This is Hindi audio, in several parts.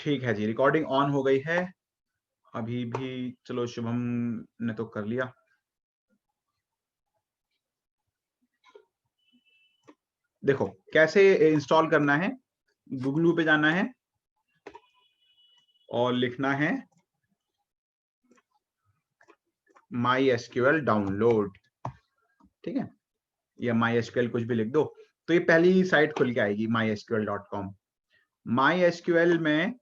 ठीक है जी, रिकॉर्डिंग ऑन हो गई है अभी भी। चलो शुभम ने तो कर लिया। देखो कैसे इंस्टॉल करना है। गूगल पे जाना है और लिखना है MySQL डाउनलोड, ठीक है, या MySQL कुछ भी लिख दो तो ये पहली साइट खुल के आएगी mysql.com। MySQL में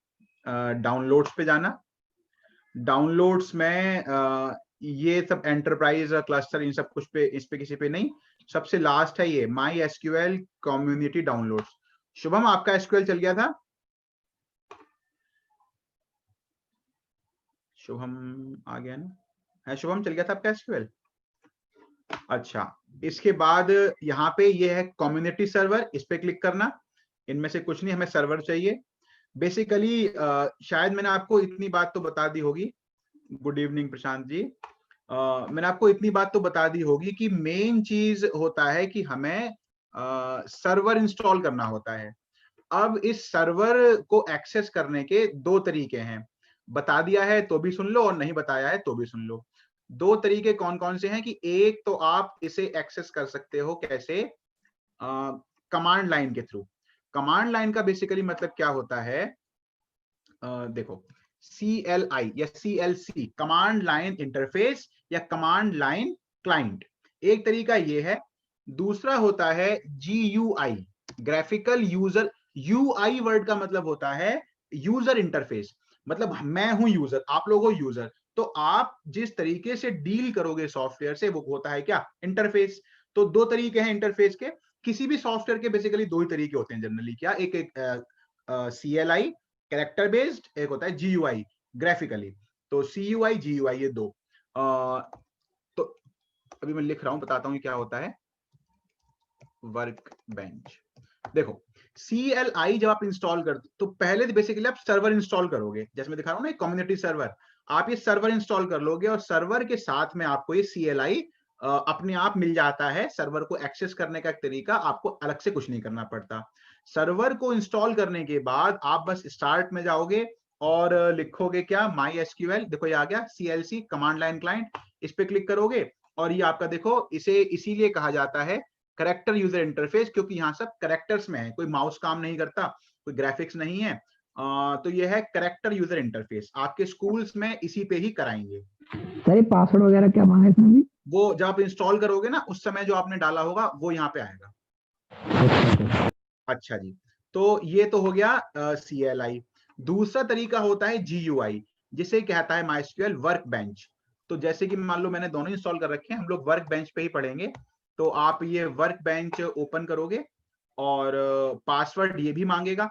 डाउनलोड्स पे जाना। डाउनलोड्स में ये सब एंटरप्राइज क्लस्टर इन सब कुछ पे, इस पे किसी पे नहीं। सबसे लास्ट है ये MySQL कम्युनिटी डाउनलोड्स। शुभम आपका एसक्यूएल चल गया था? शुभम आ गया ना? है शुभम, चल गया था आपका एसक्यूएल? अच्छा, इसके बाद यहाँ पे ये है कम्युनिटी सर्वर, इस पे क्लिक करना। इनमें से कुछ नहीं, हमें सर्वर चाहिए बेसिकली। शायद मैंने आपको इतनी बात तो बता दी होगी। Good evening Prashant ji. मैंने आपको इतनी बात तो बता दी होगी कि मेन चीज होता है कि हमें सर्वर इंस्टॉल करना होता है। अब इस सर्वर को एक्सेस करने के दो तरीके हैं। बता दिया है तो भी सुन लो और नहीं बताया है तो भी सुन लो। दो तरीके कौन कौन से हैं कि एक तो आप इसे एक्सेस कर सकते हो कैसे, कमांड लाइन के थ्रू। कमांड लाइन का बेसिकली मतलब क्या होता है, देखो CLI या CLC कमांड लाइन इंटरफेस या कमांड लाइन क्लाइंट, एक तरीका ये है। दूसरा होता है GUI, graphical user. UI word का मतलब होता है यूजर इंटरफेस, मतलब मैं हूं यूजर, आप लोग हो यूजर, तो आप जिस तरीके से डील करोगे सॉफ्टवेयर से वो होता है क्या, इंटरफेस। तो दो तरीके हैं इंटरफेस के। किसी भी सॉफ्टवेयर के बेसिकली दो ही तरीके होते हैं जनरली। क्या, एक CLI कैरेक्टर बेस्ड, एक होता है GUI ग्राफिकली। तो CUI GUI ये दो। तो अभी मैं लिख रहा हूं, बताता हूं क्या होता है वर्क बेंच। देखो CLI जब आप इंस्टॉल करते तो पहले बेसिकली आप सर्वर इंस्टॉल करोगे, जैसे मैं दिखा रहा हूं ना कम्युनिटी सर्वर। आप ये सर्वर इंस्टॉल कर लोगे और सर्वर के साथ में आपको ये CLI अपने आप मिल जाता है। सर्वर को एक्सेस करने का एक तरीका, आपको अलग से कुछ नहीं करना पड़ता। सर्वर को इंस्टॉल करने के बाद आप बस स्टार्ट में जाओगे और लिखोगे क्या, MySQL। देखो ये आ गया CLC कमांड लाइन क्लाइंट, इस पे क्लिक करोगे और ये आपका देखो, इसे इसीलिए कहा जाता है करेक्टर यूजर इंटरफेस, क्योंकि यहाँ सब करेक्टर्स में है, कोई माउस काम नहीं करता, कोई ग्राफिक्स नहीं है। तो ये है करेक्टर यूजर इंटरफेस। आपके स्कूल्स में इसी पे ही कराएंगे। सर पासवर्ड वगैरह क्या मांगा इसमें भी? वो जब आप इंस्टॉल करोगे ना उस समय जो आपने डाला होगा वो यहाँ पे आएगा। अच्छा जी, तो ये तो हो गया CLI। दूसरा तरीका होता है GUI, जिसे कहता है MySQL वर्क बेंच। तो जैसे कि मान लो मैंने दोनों इंस्टॉल कर रखे हैं, हम लोग वर्क बेंच पे ही पढ़ेंगे। तो आप ये वर्क बेंच ओपन करोगे और पासवर्ड ये भी मांगेगा,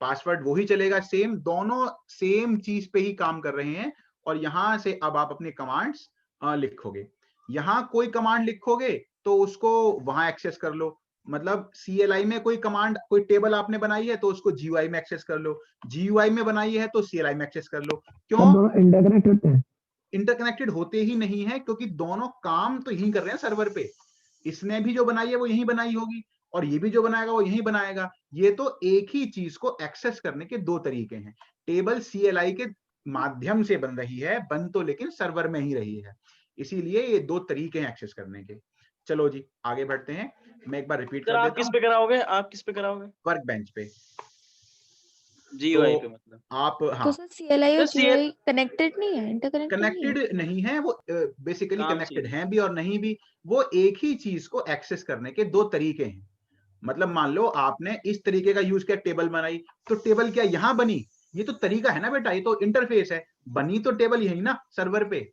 पासवर्ड वो ही चलेगा सेम, दोनों सेम चीज पे ही काम कर रहे हैं। और यहां से अब आप अपने कमांड्स लिखोगे। यहां कोई कमांड लिखोगे तो उसको वहां एक्सेस कर लो। मतलब CLI में कोई कमांड, कोई टेबल आपने बनाई है तो उसको GUI में एक्सेस कर लो, GUI में बनाई है तो CLI में एक्सेस कर लो। क्यों? दोनों इंटरकनेक्ट होते हैं? इंटरकनेक्टेड होते ही नहीं है, क्योंकि दोनों काम तो यही कर रहे हैं सर्वर पे। इसने भी जो बनाई है वो यही बनाई होगी और ये भी जो बनाएगा वो यही बनाएगा। ये तो एक ही चीज को एक्सेस करने के दो तरीके हैं। टेबल CLI के माध्यम से बन रही है, बन तो लेकिन सर्वर में ही रही है, इसीलिए ये दो तरीके हैं एक्सेस करने के। चलो जी आगे बढ़ते हैं, मैं एक बार रिपीट कर देता हूं। आप किस पे कराओगे? आप किस पे कराओगे? वर्क बेंच पे। GUI पे मतलब आप, हाँ, तो सर CLI और तो GUI कनेक्टेड नहीं है, इंटरकनेक्टेड नहीं है? कनेक्टेड नहीं है वो, बेसिकली काम कनेक्टेड सेम हैं भी और नहीं भी। वो एक ही चीज को एक्सेस करने के दो तरीके हैं। मतलब मान लो आपने इस तरीके का यूज किया, टेबल बनाई, तो टेबल क्या यहां बनी? ये तो तरीका है ना बेटा, ये तो इंटरफेस है। बनी तो टेबल यही ना सर्वर पे।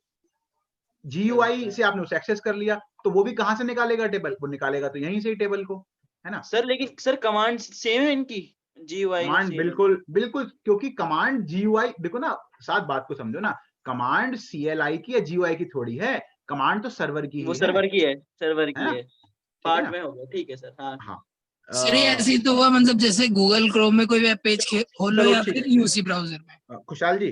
GUI से आपने उसे एक्सेस कर लिया, तो वो भी कहां से निकालेगा टेबल? वो निकालेगा तो यहीं से ही टेबल को, है ना। सर। लेकिन सर कमांड सेम है इनकी, GUI कमांड सेम है। बिल्कुल बिल्कुल, क्योंकि कमांड GUI, देखो ना, साथ बात को समझो ना, कमांड CLI की या GUI की थोड़ी है, कमांड तो सर्वर की वो ही सर्वर की है, सर्वर है की ना, है। ठीक है पार्ट ना। में हो गया, ठीक है सर। हाँ हाँ सर ये ऐसी तो हुआ, मतलब जैसे गूगल क्रोम में कोई वेब पेज खोलो चलो या ठीक फिर है। UC ब्राउजर में। खुशहाल जी,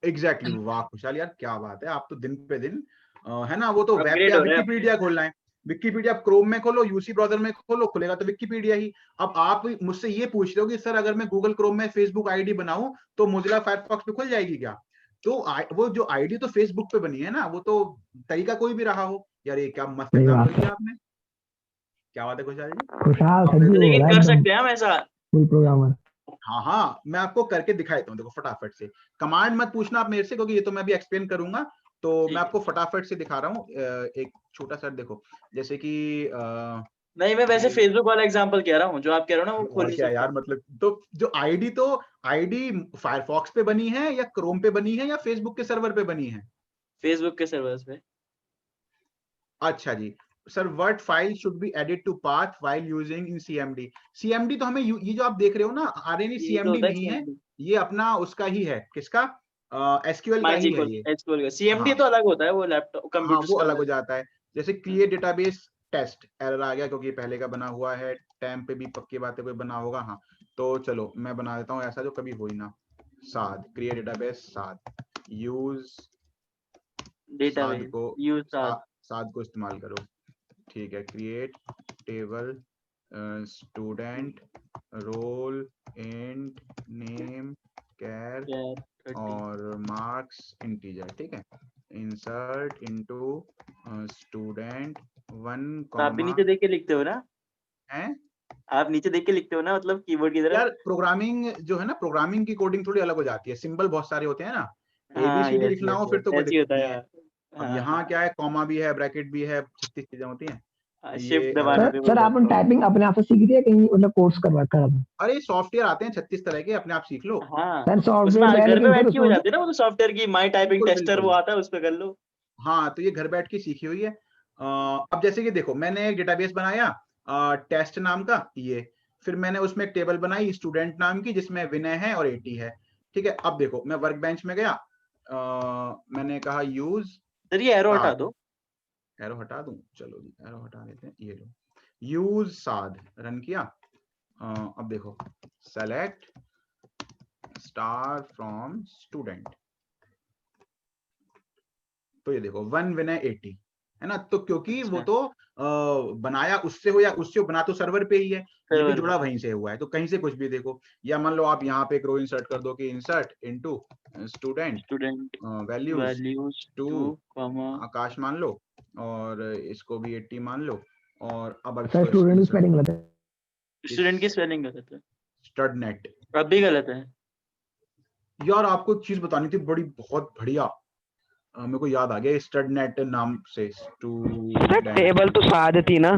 एग्जैक्टली, वाह खुशहाल यार, क्या बात है, आप तो दिन पे दिन है ना, वो तो वेब पे अपग्रेड आप हो रहा है। विकिपीडिया खोलना है। विकिपीडिया आप क्रोम में खोलो, यूसी ब्राउजर में खोलो, खुलेगा तो विकिपीडिया ही। अब आप मुझसे ये पूछ रहे हो कि सर अगर मैं गूगल क्रोम में फेसबुक आईडी बनाऊं तो मोजिला फायरफॉक्स पे खुल जाएगी क्या? तो वो जो आईडी तो फेसबुक पे बनी है ना, वो तो तरीका कोई भी रहा हो। यार ये क्या मस्त सही काम बात कर है। दिया आपने, क्या बात है खुशहाल जी। खुशहाल अब सर जी देखो, हो लेकिन रहा है कर एकदम सकते हैं हम ऐसा। Full programmer. हाँ हाँ, मैं आपको करके दिखा देता हूँ, देखो फटाफट से। कमांड मत पूछना आप मेरे से, क्योंकि ये तो मैं भी एक्सप्लेन करूंगा। तो ठीक मैं है। आपको फटाफट से दिखा रहा हूँ। एक छोटा सा देखो, जैसे कि नहीं, मैं वैसे फेसबुक वाला एग्जांपल कह रहा हूँ, जो आप कह रहे हो ना वो खोल और नहीं क्या सकते। यार, मतलब तो जो आईडी फायरफॉक्स पे बनी है या क्रोम पे बनी है या फेसबुक के सर्वर पे बनी है? फेसबुक के सर्वर्स पे। अच्छा जी। Sir what file should be added to path while using in CMD? CMD तो हमें ये जो आप देख रहे हो ना, आरएनए यही तो सीएमडी होता है नहीं है, CMD। ये अपना उसका ही है। किसका? एसक्यूएल का ही है MySQL ये। SQL का CMD हाँ तो अलग होता है, वो लैपटॉप हाँ, कंप्यूटर्स वो का अलग हो अलग। जाता है। जैसे क्रिएट डेटाबेस टेस्ट एरर आ गया, क्योंकि ये पहले का बना हुआ है। टैम पे भी पक्की बातें कोई बना होगा। हाँ, तो चलो मैं बना देता हूँ ऐसा जो कभी हो ही ना। साद क्रिएट डेटाबेस साद, यूज साद डेटाबेस को यूज साथ। साद को इस्तेमाल करो। ठीक है, create table student roll and name char और मार्क्स इंटीजर। ठीक है, इंसर्ट इनटू स्टूडेंट 1 आप भी कॉमा नीचे देख के लिखते हो ना? है। आप नीचे देख के लिखते हो ना, मतलब कीबोर्ड की तरफ? यार प्रोग्रामिंग जो है ना, प्रोग्रामिंग की कोडिंग थोड़ी अलग हो जाती है, सिंबल बहुत सारे होते हैं ना। हाँ, एबीसीडी यस लिखना यस हो फिर तो कोई ऐसे ही दिक्कत होता है नहीं है। यार। अब हाँ यहाँ क्या है, कॉमा भी है, ब्रैकेट भी है, 36 चीजें होती हैं। ये शिफ्ट दबाने पे सर आपने टाइपिंग अपने आप से सीख दी है कहीं मतलब कोर्स करवा कर? अरे सॉफ्टवेयर आते हैं 36 तरह के, अपने आप सीख लो। हाँ, सर उसमें सॉफ्टवेयर है घर पे लेकिन फिर बैठ के हो उसमें जाती है ना वो तो सॉफ्टवेयर की, माई टाइपिंग बिल्कुल टेस्टर वो बिल्कुल। आता है, उस पे कर लो। हाँ, तो ये घर बैठ के सीखी हुई है। अब जैसे कि देखो, मैंने एक डेटाबेस बनाया टेस्ट नाम का, ये फिर मैंने उसमें एक टेबल बनाई स्टूडेंट नाम की, जिसमें विनय है और 80 है। ठीक है, अब देखो मैं वर्क बेंच में गया, मैंने कहा यूज सर ये एरो हटा दो। एरो हटा दूं, चलो जी एरो हटा देते हैं, ये लो यूज साध रन किया। अब देखो सेलेक्ट स्टार फ्रॉम स्टूडेंट, तो ये देखो 1 विनय 80 है ना। तो क्योंकि वो अच्छा, तो बनाया उससे हो या उससे हो, बना तो सर्वर पे ही है, ये भी सर्वर जुड़ा पे। वहीं से हुआ है, तो कहीं से कुछ भी देखो। या मान लो आप यहाँ पे एक रो इंसर्ट कर दो कि insert into student student values values two 2 comma Akash मान लो, और इसको भी 80 मान लो, और अब सर इसको स्टूडेंट की इंसर्ट स्पेलिंग गलत है। स्टूडेंट की स्पेलिंग गलत है, स्टडनेट। अब भी गलत है। यार आपको एक चीज बतानी थी, बड़ी बहुत बढ़िया, मेरे को याद आ गया स्टडनेट नाम से। सर स्टूडेंट टेबल तो साद थी ना?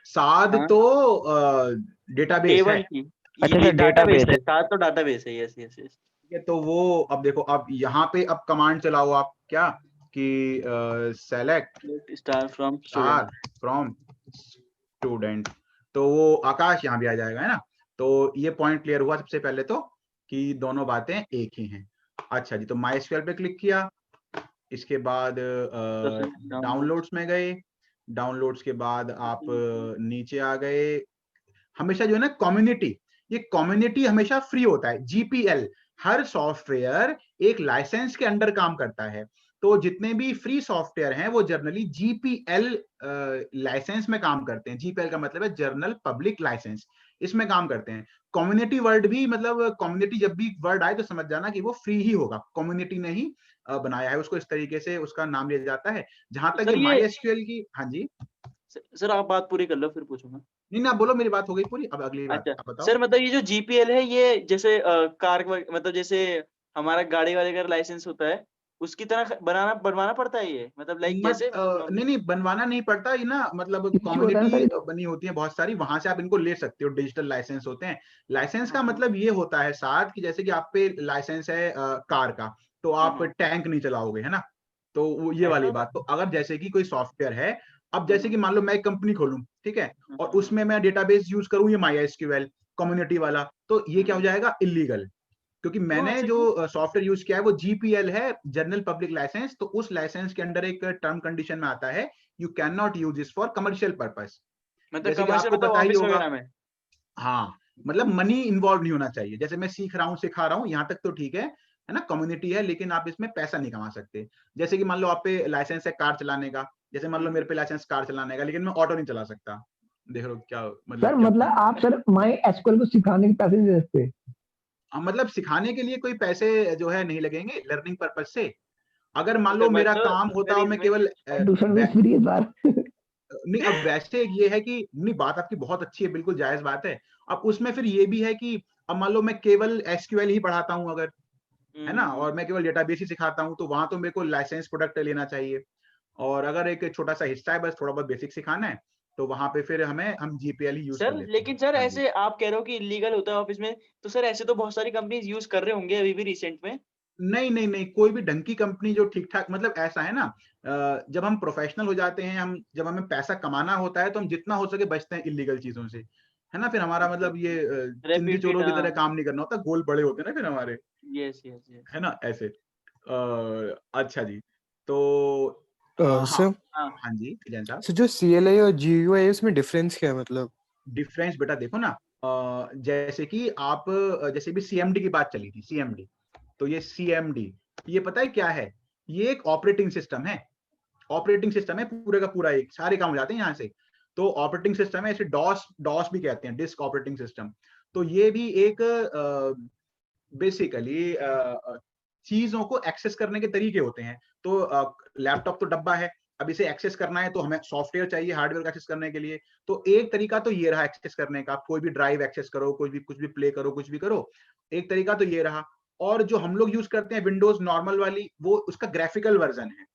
साद हाँ, तो डेटाबेस है। टेबल की अच्छा ये सर डाटाबेस डेटाबेस है, है। साथ तो डाटाबेस है। Yes yes yes. ठीक है, तो वो अब देखो, अब यहाँ पे अब कमांड चलाओ आप, क्या कि select star from star student. From student, तो वो आकाश यहाँ भी आ जाएगा, है ना। तो ये पॉइंट क्लियर हुआ सबसे पहले तो, कि दोनों बातें एक ही हैं। अच्छा जी, तो MySQL पे क्लिक किया, इसके बाद डाउनलोड्स में गए, डाउनलोड्स के बाद आप नीचे आ गए। हमेशा जो है ना कम्युनिटी, ये कम्युनिटी हमेशा फ्री होता है। जीपीएल, हर सॉफ्टवेयर एक लाइसेंस के अंडर काम करता है, तो जितने भी फ्री सॉफ्टवेयर हैं वो जनरली जीपीएल लाइसेंस में काम करते हैं। जीपीएल का मतलब है जर्नल पब्लिक लाइसेंस, इसमें काम करते हैं। कम्युनिटी वर्ड भी, मतलब कम्युनिटी जब भी वर्ड आए तो समझ जाना कि वो फ्री ही होगा, कम्युनिटी ने ही बनाया है उसको, इस तरीके से उसका नाम लिया जाता है। जहां तक सर ये ये MySQL की, हाँ जी, सर आप बात पूरी कर लो फिर पूछूंगा। नहीं ना, बोलो, मेरी बात हो गई पूरी, अब अगली बात अच्छा आप बताओ। सर, मतलब ये जो जीपीएल है, ये जैसे मतलब जैसे हमारा गाड़ी वाले का लाइसेंस होता है, उसकी तरह बनवाना पड़ता है ये, मतलब लाइक मत कैसे मतलब नहीं नहीं, बनवाना नहीं पड़ता, ये ना मतलब इश्यू होता है ना सर कम्युनिटी ये तो। बनी होती है बहुत सारी, वहां से आप इनको ले सकते हो, डिजिटल लाइसेंस होते हैं। लाइसेंस का हाँ, मतलब ये होता है साथ कि जैसे कि आप पे लाइसेंस है कार का, तो आप हाँ, टैंक नहीं चलाओगे, है ना। तो वो ये ऐसा वाली होता बात, तो अगर जैसे कि कोई सॉफ्टवेयर है, अब है। जैसे कि मान लो मैं एक कंपनी खोलूं, ठीक है, और हाँ, उसमें मैं डेटाबेस यूज करूं ये MySQL कम्युनिटी वाला, तो ये क्या हो जाएगा, इलीगल। क्योंकि क्यों मैंने ऐसे जो क्यों? सॉफ्टवेयर यूज किया है वो जीपीएल है, जनरल पब्लिक लाइसेंस, तो उस लाइसेंस के अंडर एक टर्म कंडीशन में आता है, you can not use this for commercial purpose. मतलब जैसे कि कमर्शियल आपको मतलब पता ही ऑफिस होगा, वगैरह में? हाँ, मतलब मनी इन्वॉल्व नहीं होना चाहिए। जैसे मैं सीख रहा हूँ, सिखा रहा हूँ, यहाँ तक तो ठीक है ना, कम्युनिटी है, लेकिन आप इसमें पैसा नहीं कमा सकते। जैसे कि मान लो आप पे लाइसेंस है कार चलाने का, जैसे मान लो मेरे पे लाइसेंस कार चलाने का, लेकिन मैं ऑटो नहीं चला सकता। देख लो क्या मतलब सर क्या मतलब आप सर माई एसक्यूएल को सिखाने के पैसे नहीं दे सकते? मतलब सिखाने के लिए कोई पैसे जो है नहीं लगेंगे लर्निंग पर्पज से। अगर मान ओके, लो मेरा मतलब काम होता सर हो मैं इसमें केवल ट्यूशन फीस फ्री है सर। नहीं, अब वैसे ये है कि नहीं, बात आपकी बहुत अच्छी है, बिल्कुल जायज बात है। अब उसमें फिर ये भी है कि अब मान लो मैं केवल एसक्यूएल ही पढ़ाता हूँ अगर, है ना, और मैं केवल डेटाबेस ही सिखाता हूँ, तो वहां तो मेरे को लाइसेंस प्रोडक्ट लेना चाहिए। और अगर एक छोटा सा हिस्सा है, बस थोड़ा बहुत बेसिक सिखाना है, तो वहां पे फिर हम जीपीएल ही यूज कर सर, लेते लेकिन हैं। सर हाँ जी। ऐसे आप कह रहे हो कि इलीगल होता है ऑफिस में, तो सर ऐसे तो बहुत सारी कंपनीज यूज कर रहे होंगे अभी भी रिसेंट में। नहीं नहीं नहीं, कोई भी ढंग की कंपनी जो ठीक ठाक, मतलब ऐसा है ना, जब हम प्रोफेशनल हो जाते हैं, हम जब हमें पैसा कमाना होता है तो हम जितना हो सके बचते हैं इलीगल चीजों से, है ना। फिर हमारा मतलब ये चिंदी रेप्यूटेड, चोरों की तरह हाँ। काम नहीं करना होता, गोल बड़े होते हैं ना फिर हमारे, यस यस यस। है ना, ऐसे। अच्छा जी, तो हाँ सर हाँ हाँ जी जैन साहब। सर जो CLI और GUI है उसमें डिफरेंस क्या है मतलब? डिफरेंस बेटा देखो ना, जैसे कि आप जैसे भी सीएमडी की बात चली थी, सीएमडी, तो ये सीएमडी, ये पता है क्या है? ये एक ऑपरेटिंग सिस्टम है। ऑपरेटिंग सिस्टम है पूरे का पूरा, एक सारे काम हो जाते हैं यहाँ से। तो ऑपरेटिंग सिस्टम है, इसे डॉस डॉस भी कहते हैं, डिस्क ऑपरेटिंग सिस्टम। तो ये भी एक बेसिकली चीजों को एक्सेस करने के तरीके होते हैं। तो लैपटॉप तो डब्बा है, अब इसे एक्सेस करना है तो हमें सॉफ्टवेयर चाहिए हार्डवेयर का एक्सेस करने के लिए। तो एक तरीका तो ये रहा एक्सेस करने का, कोई भी ड्राइव एक्सेस करो, कुछ भी प्ले करो, कुछ भी करो, एक तरीका तो ये रहा। और जो हम लोग यूज करते हैं विंडोज नॉर्मल वाली, वो उसका ग्राफिकल वर्जन है,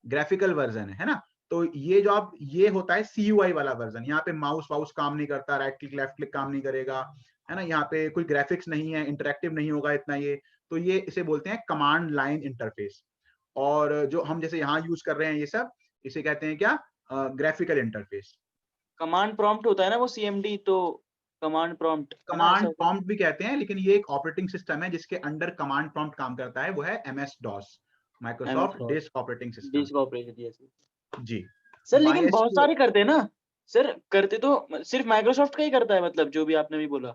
ग्राफिकल वर्जन है ना। तो ये जो आप, ये होता है CUI वाला वर्जन, यहाँ पे माउस वाउस काम नहीं करता, राइट क्लिक लेफ्ट क्लिक काम नहीं करेगा, है ना, यहाँ पे कोई ग्राफिक्स नहीं है, इंटरेक्टिव नहीं होगा इतना ये। तो ये इसे बोलते हैं कमांड लाइन इंटरफेस। और जो हम जैसे यहाँ यूज कर रहे हैं ये सब, इसे कहते हैं क्या, ग्राफिकल इंटरफेस। कमांड प्रॉम्प्ट होता है ना वो सीएमडी, तो कमांड प्रॉम्प्ट है ना, ऐसा कमांड होता है। प्रॉम्प्ट भी कहते हैं, लेकिन ये एक ऑपरेटिंग सिस्टम है जिसके अंडर कमांड प्रॉम्प्ट काम करता है, वो है MS DOS, Microsoft MS disk operating system. Disk operation, yes. जी। सर लेकिन बहुत MySQL सारे करते हैं ना। सर करते तो सिर्फ माइक्रोसॉफ्ट का ही करता है, मतलब जो भी आपने भी बोला।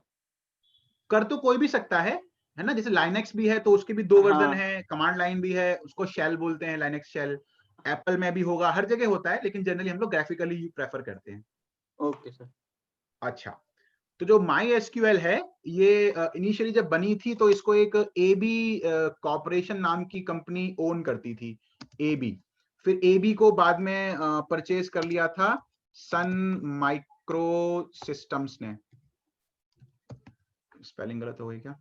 कर तो कोई भी सकता है ना, जैसे लाइनेक्स भी है तो उसके भी 2 वर्जन हाँ। है, कमांड लाइन भी है, उसको शेल बोलते हैं, लाइनेक्स शेल। एप्पल में भी होगा, हर जगह होता है, लेकिन जनरली हम लोग ग्राफिकली प्रेफर करते हैं। Okay sir. अच्छा, तो जो MySQL है, ये इनिशियली जब बनी थी तो इसको एक AB कॉर्पोरेशन नाम की कंपनी ओन करती थी, AB। फिर AB को बाद में परचेज कर लिया था सन माइक्रो सिस्टम्स ने। स्पेलिंग गलत हो गई क्या?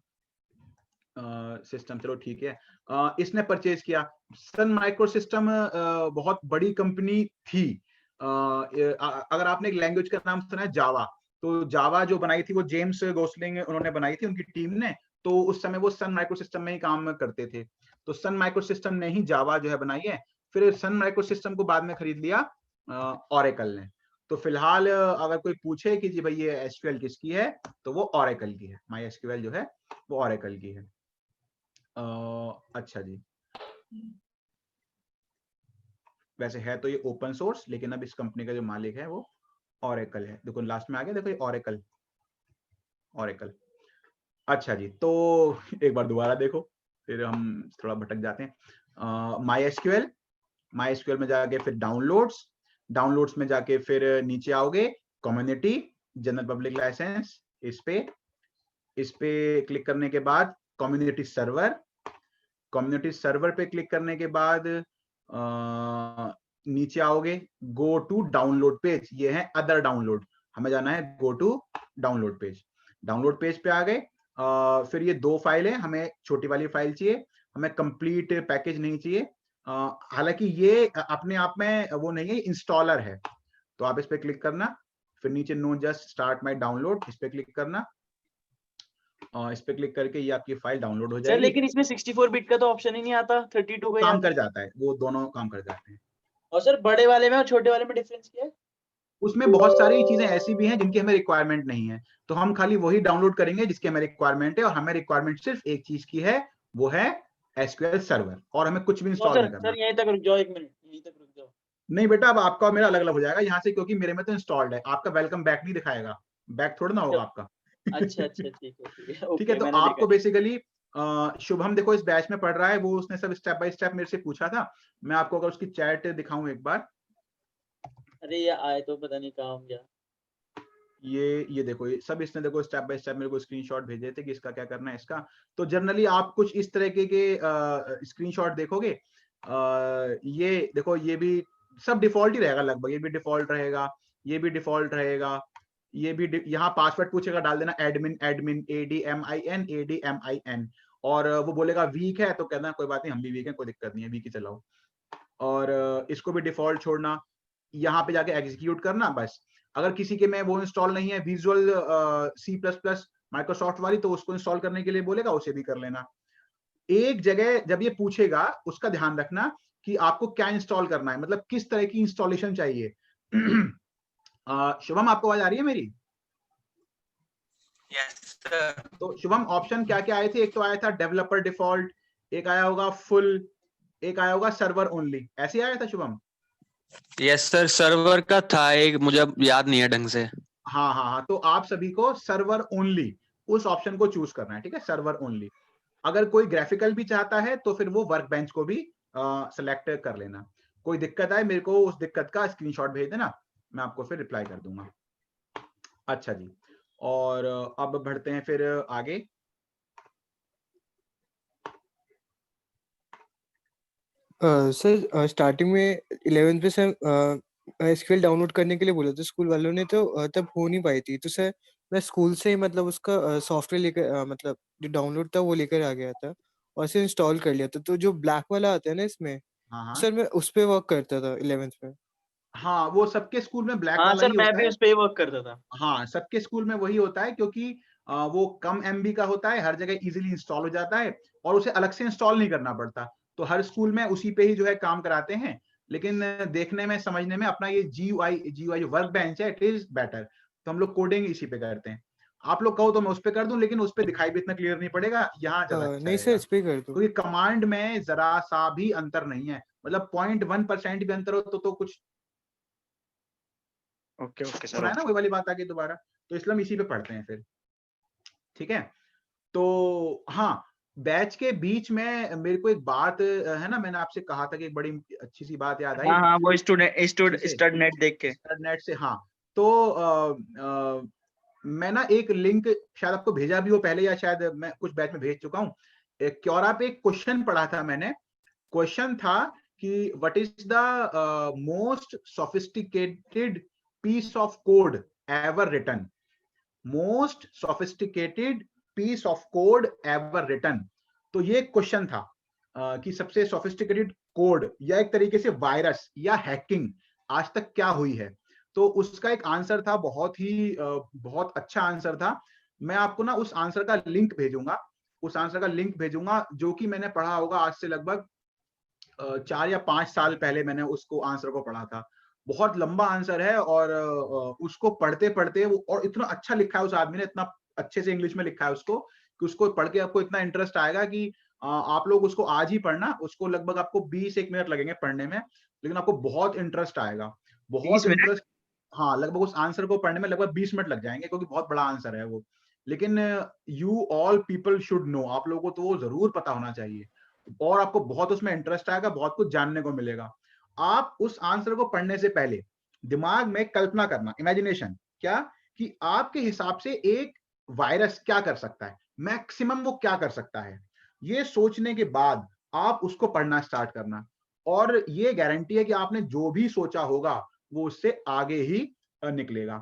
सिस्टम, चलो ठीक है। इसने परचेज किया। सन माइक्रो सिस्टम बहुत बड़ी कंपनी थी। अगर आपने एक लैंग्वेज का नाम सुना है, जावा, तो जावा जो बनाई थी वो जेम्स गोसलिंग उन्होंने बनाई थी, उनकी टीम ने। तो उस समय वो सन माइक्रो सिस्टम में ही काम करते थे। तो सन माइक्रो सिस्टम ने ही जावा जो है बनाई है। फिर सन माइक्रो सिस्टम को बाद में खरीद लिया ओरेकल ने। तो फिलहाल अगर कोई पूछे कि जी भाई ये एसक्यूएल किसकी है, तो वो ओरेकल की है। MySQL जो है वो ओरेकल की है। अच्छा जी, वैसे है तो ये ओपन सोर्स, लेकिन अब इस कंपनी का जो मालिक है वो ओरेकल है। देखो लास्ट में आ गया, देखो ये ओरेकल, ओरेकल। अच्छा जी, तो एक बार दोबारा देखो, फिर हम थोड़ा भटक जाते हैं। MySQL में जाके फिर डाउनलोड्स में जाके फिर नीचे आओगे, कम्युनिटी, जनरल पब्लिक लाइसेंस, इस पे क्लिक करने के बाद कम्युनिटी सर्वर पे क्लिक करने के बाद नीचे आओगे, गो टू डाउनलोड पेज, ये है अदर डाउनलोड, हमें जाना है गो टू डाउनलोड पेज पे आ गए। फिर ये 2 फाइल है, हमें छोटी वाली फाइल चाहिए, हमें कंप्लीट पैकेज नहीं चाहिए। हालांकि ये अपने आप में वो नहीं है, इंस्टॉलर है। तो आप इस पे क्लिक करना, फिर नीचे know just start my download, इस पे क्लिक करना। इस पे क्लिक करके ये आपकी फाइल डाउनलोड हो सर जाएगी। लेकिन इसमें 64 बिट का तो ऑप्शन ही नहीं आता, 32 का ही काम आता कर है। जाता है, वो दोनों काम कर जाते हैं। और सर बड़े वाले में और छोटे वाले में डिफरेंस क्या है? उसमें बहुत सारी चीजें ऐसी भी हैं जिनकी हमें रिक्वायरमेंट नहीं है, तो हम खाली वही डाउनलोड करेंगे जिसकी हमें रिक्वायरमेंट है। और हमें रिक्वायरमेंट सिर्फ एक चीज की है, वो है SQL सर्वर, और हमें कुछ भी इंस्टॉल सर नहीं करना। सर यहीं तक रुक जाओ, 1 मिनट यहीं तक रुक जाओ। नहीं बेटा, अब आपका और मेरा अलग अलग हो जाएगा यहाँ से, क्योंकि मेरे में तो इंस्टॉल्ड है, आपका वेलकम बैक नहीं दिखाएगा, बैक थोड़ा ना होगा आपका। अच्छा अच्छा, ठीक है ठीक है, ओके, तो मैंने आपको देखा। बेसिकली शुभम देखो इस बैच में पढ़ रहा है, वो उसने सब स्टेप बाय स्टेप मेरे से पूछा था। मैं आपको अगर उसकी चैट दिखाऊं एक बार, अरे ये आए तो पता नहीं कहाँ हम गया। ये देखो, ये सब इसने देखो स्टेप बाय स्टेप मेरे को स्क्रीनशॉट भेजे थे कि इसका क्या करना है इसका। तो जनरली आप कुछ इस तरह के स्क्रीनशॉट देखोगे। ये देखो, ये भी सब डिफॉल्ट ही रहेगा लगभग, ये भी डिफॉल्ट रहेगा, ये भी डिफॉल्ट रहेगा, ये भी यहाँ पासवर्ड पूछेगा, डाल देना एडमिन एडमिन ADMIN, और वो बोलेगा वीक है तो कहना कोई बात नहीं, हम भी वीक है, कोई दिक्कत नहीं है, वीक ही चलाओ। और इसको भी डिफॉल्ट छोड़ना, यहाँ पे जाके एग्जीक्यूट करना बस। अगर किसी के में वो इंस्टॉल नहीं है विजुअल C++ माइक्रोसॉफ्ट वाली, तो उसको इंस्टॉल करने के लिए बोलेगा, उसे भी कर लेना। एक जगह जब ये पूछेगा उसका ध्यान रखना कि आपको क्या इंस्टॉल करना है, मतलब किस तरह की इंस्टॉलेशन चाहिए। शुभम, आपको आवाज आ रही है मेरी? Yes sir. तो शुभम, ऑप्शन क्या क्या आए थे? एक तो आया था डेवलपर डिफॉल्ट, एक आया होगा फुल, एक आया होगा सर्वर ओनली, ऐसे आया था शुभम? यस सर, सर्वर का था एक, मुझे अब याद नहीं है ढंग से। हाँ हाँ हाँ, तो आप सभी को सर्वर ओनली उस ऑप्शन को चूज करना है, ठीक है, सर्वर ओनली। अगर कोई ग्राफिकल भी चाहता है तो फिर वो वर्क बेंच को भी सेलेक्ट कर लेना। कोई दिक्कत आए मेरे को उस दिक्कत का स्क्रीनशॉट भेज देना, मैं आपको फिर रिप्लाई कर दूंगा। अच्छा जी, और अब बढ़ते हैं फिर आगे। सर स्टार्टिंग में 11th पे सर एसक्यूएल डाउनलोड करने के लिए बोला था स्कूल वालों ने, तो तब हो नहीं पाई थी। तो सर मैं स्कूल से ही मतलब उसका सॉफ्टवेयर लेकर मतलब जो डाउनलोड था वो लेकर आ गया था और इसे इंस्टॉल कर लिया था। तो जो ब्लैक वाला आता है ना इसमें, हाँ हाँ सर मैं उस पे वर्क करता था 11th में। हाँ, वो सबके स्कूल में ब्लैक हाँ वाला सर, ही मैं होता भी है। उस पे ही वर्क करता था। हाँ, सबके स्कूल में वही होता है, क्योंकि वो कम MB का होता है, हर जगह इजीली इंस्टॉल हो जाता है और उसे अलग से इंस्टॉल नहीं करना पड़ता। तो हर स्कूल में उसी पे ही जो है काम कराते हैं। लेकिन देखने में समझने में अपना ये GUI वर्क बेंच है, इट इज बेटर। तो हम लोग कोडिंग इसी पे करते हैं। आप लोग कहो तो मैं उस पे कर दूं, लेकिन उस पे दिखाई भी इतना क्लियर नहीं पड़ेगा, यहाँ ज्यादा अच्छा नहीं सर, रहेगा। इस पे कर दो। क्योंकि कमांड में जरा सा भी अंतर नहीं है, मतलब 0.1% भी अंतर हो तो कुछ ओके ओके हो रहा है ना, वही वाली बात आ गई दोबारा। तो इसलिए हम इसी पे पढ़ते हैं फिर, ठीक है। तो हाँ, बैच के बीच में मेरे को एक बात है ना, मैंने आपसे कहा था कि एक बड़ी अच्छी सी बात याद आई। हाँ हाँ, वो जैसे स्टड नेट देख के। इंटरनेट से, हाँ। तो मैं ना एक लिंक शायद आपको भेजा भी हो पहले, या शायद मैं कुछ बैच में भेज चुका हूँ। क्योरा पे एक क्वेश्चन पढ़ा था मैंने। क्वेश्चन था कि what is the most sophisticated piece of code ever written. Most sophisticated piece of code ever written. तो ये क्वेश्चन था कि सबसे सोफिस्टिकेटेड कोड या एक तरीके से वायरस या हैकिंग आज तक क्या हुई है। तो उसका एक आंसर था, बहुत अच्छा आंसर था। मैं आपको ना उस आंसर का लिंक भेजूंगा, उस आंसर का लिंक भेजूंगा, जो कि मैंने पढ़ा होगा आज से लगभग 4 या 5 साल पहले मैंने उसको आंसर को पढ़ा था। बहुत लंबा आंसर है, और उसको पढ़ते पढ़ते वो, और इतना अच्छा लिखा है उस आदमी ने, इतना अच्छे से इंग्लिश में लिखा है उसको, कि उसको पढ़ के आपको इतना इंटरेस्ट आएगा कि आप लोग उसको आज ही पढ़ना। उसको लगभग आपको 20-1 मिनट लगेंगे पढ़ने में, लेकिन आपको बहुत इंटरेस्ट आएगा, बहुत 20 मिनट? इंटरेस्ट। हाँ, लगभग उस आंसर को पढ़ने में लगभग 20 मिनट लग जाएंगे, क्योंकि बहुत बड़ा आंसर है वो। लेकिन you all people should know, आप लोगों को तो वो जरूर पता होना चाहिए, और आपको बहुत उसमें इंटरेस्ट आएगा, बहुत कुछ जानने को मिलेगा। आप उस आंसर को पढ़ने से पहले दिमाग में कल्पना करना, इमेजिनेशन, क्या कि आपके हिसाब से एक वायरस क्या कर सकता है, मैक्सिमम वो क्या कर सकता है। ये सोचने के बाद आप उसको पढ़ना स्टार्ट करना, और ये गारंटी है कि आपने जो भी सोचा होगा वो उससे आगे ही निकलेगा।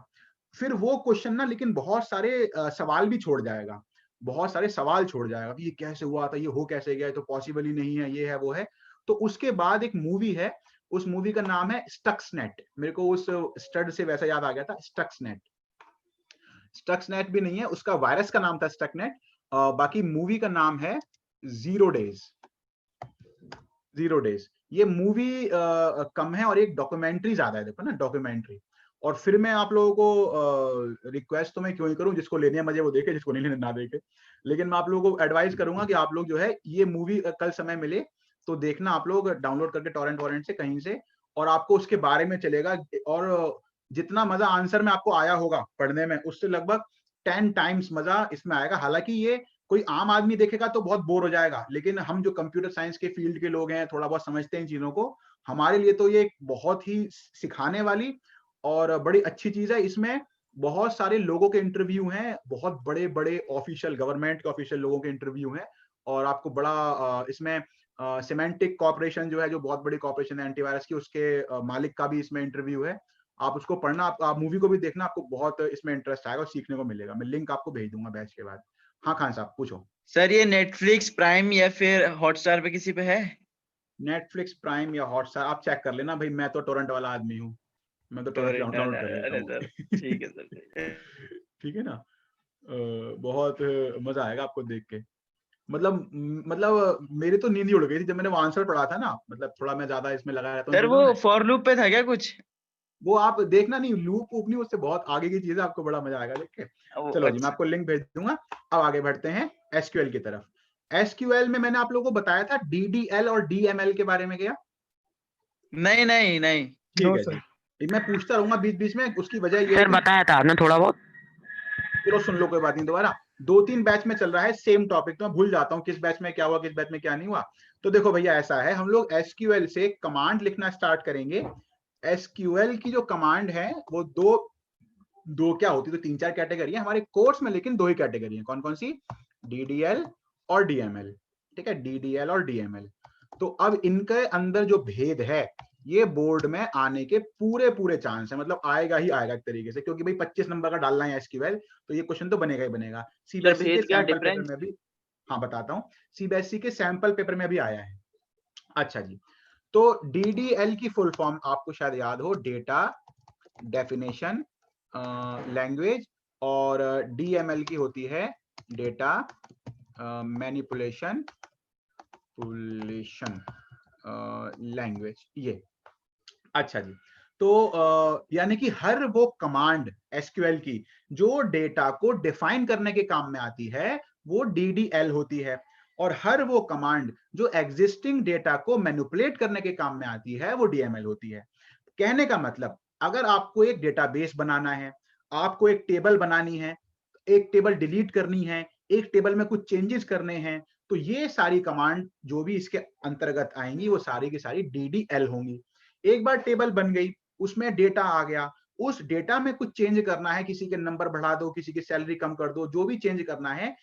फिर वो क्वेश्चन ना, लेकिन बहुत सारे सवाल भी छोड़ जाएगा, बहुत सारे सवाल छोड़ जाएगा कि ये कैसे हुआ था, ये हो कैसे गया, तो पॉसिबल ही नहीं है, ये है वो है। तो उसके बाद एक मूवी है, उस मूवी का नाम है स्टक्सनेट। मेरे को उस स्टड से वैसा याद आ गया था, स्टक्सनेट। स्टक्सनेट भी नहीं है, उसका वायरस का नाम था स्टकनेट। बाकी मूवी का नाम है 0 डेज। 0 डेज ये मूवी कम है, और एक डॉक्यूमेंट्री ज्यादा है, देखो ना, डॉक्यूमेंट्री। और फिर मैं आप लोगों को रिक्वेस्ट तो मैं क्यों ही करूं, जिसको लेने है मजे वो देखे, जिसको नहीं लेने ना देखे। लेकिन मैं आप लोगों को एडवाइस करूंगा कि आप लोग जो है ये मूवी कल समय मिले तो देखना, आप लोग डाउनलोड करके टॉरेंट से कहीं से, और आपको उसके बारे में चलेगा। और जितना मजा आंसर में आपको आया होगा पढ़ने में, उससे लगभग 10 टाइम्स मजा इसमें आएगा। हालांकि ये कोई आम आदमी देखेगा तो बहुत बोर हो जाएगा, लेकिन हम जो कंप्यूटर साइंस के फील्ड के लोग हैं, थोड़ा बहुत समझते हैं इन चीजों को, हमारे लिए तो ये एक बहुत ही सिखाने वाली और बड़ी अच्छी चीज है। इसमें बहुत सारे लोगों के इंटरव्यू हैं, बहुत बड़े बड़े ऑफिशियल, गवर्नमेंट के ऑफिशियल लोगों के इंटरव्यू हैं, और आपको बड़ा इसमें सिमेंटिक कॉर्पोरेशन जो है, जो बहुत बड़ी कॉर्पोरेशन है एंटीवायरस की, उसके मालिक का भी इसमें इंटरव्यू है। आप उसको पढ़ना, आप मूवी को भी देखना, आपको बहुत इसमें इंटरेस्ट आएगा और सीखने को मिलेगा। मैं लिंक आपको भेज दूंगा बैच के बाद। हाँ खान साहब पूछो। सर ये नेटफ्लिक्स, प्राइम या फिर हॉटस्टार पे किसी पे है? नेटफ्लिक्स, प्राइम या हॉटस्टार आप चेक कर लेना भाई, मैं तो टोरेंट वाला आदमी हूँ, मैं तो टोरेंट डाउनलोड कर लेता अरे हूँ। सर ठीक है सर। ठीक है ना। बहुत मजा आएगा आपको देख के। मतलब मेरी तो नींद ही उड़ गई थी जब मैंने वो आंसर पढ़ा था ना, मतलब थोड़ा मैं ज्यादा इसमें लगा रहता हूँ सर चीजों वो में। फॉर लूप पे था क्या कुछ? वो आप देखना नहीं, लूप वूप नहीं, उससे बहुत आगे की चीज है, आपको बड़ा मजा आएगा देख के। चलो जी, मैं आपको लिंक भेज दूंगा। अब आगे बढ़ते हैं एसक्यूएल की तरफ। एसक्यूएल में मैंने आप लोगों को बताया था डीडीएल और डीएमएल के बारे में क्या? नहीं नहीं नहीं। ठीक No, है sir. जी, मैं पूछता रहूंगा बीच बीच में, उसकी वजह ये है सर कि बताया था आपने थोड़ा बहुत। चलो सुन लो, कोई बात नहीं, दोबारा 2-3 बैच में चल रहा है सेम टॉपिक, तो मैं भूल जाता हूँ किस बैच में क्या हुआ, किस बैच में क्या नहीं हुआ। तो देखो भैया, ऐसा है, हम लोग एसक्यूएल से कमांड लिखना स्टार्ट करेंगे। एसक्यूएल की जो कमांड है वो दो क्या होती है, तो 3-4 कैटेगरी है हमारे कोर्स में, लेकिन 2 ही कैटेगरी है। कौन कौन सी? डीडीएल और डीएमएल। ठीक है, डीडीएल और डीएमएल। तो अब इनके अंदर जो भेद है, ये बोर्ड में आने के पूरे चांस है, मतलब आएगा ही आएगा एक तरीके से, क्योंकि भाई 25 नंबर का डालना है एसक्यूएल, तो ये क्वेश्चन तो बनेगा ही बनेगा। सीबीएसई के भेद क्या, सैंपल पेपर डिफरेंस? में भी, हाँ बताता हूँ, सीबीएसई के सैंपल पेपर में भी आया है। अच्छा जी, तो डीडीएल की फुल फॉर्म आपको शायद याद हो, डेटा डेफिनेशन लैंग्वेज, और डीएमएल की होती है डेटा मैनिपुलेशन लैंग्वेज, ये। अच्छा जी, तो यानी कि हर वो कमांड एसक्यूएल की जो डेटा को डिफाइन करने के काम में आती है, वो डीडीएल होती है, और हर वो कमांड जो एग्जिस्टिंग डेटा को मैनिपुलेट करने के काम में आती है, वो डीएमएल होती है। कहने का मतलब, अगर आपको एक डेटाबेस बनाना है, आपको एक टेबल बनानी है, एक टेबल डिलीट करनी है, एक टेबल में कुछ चेंजेस करने हैं, तो ये सारी कमांड जो भी इसके अंतर्गत आएंगी, वो सारी की सारी डीडीएल होंगी। एक बार टेबल बन गई, उसमें डेटा आ गया, उस डेटा में कुछ चेंज करना है, किसी के नंबर बढ़ा दो, किसी की सैलरी कम कर दो, जो भी चेंज करना है,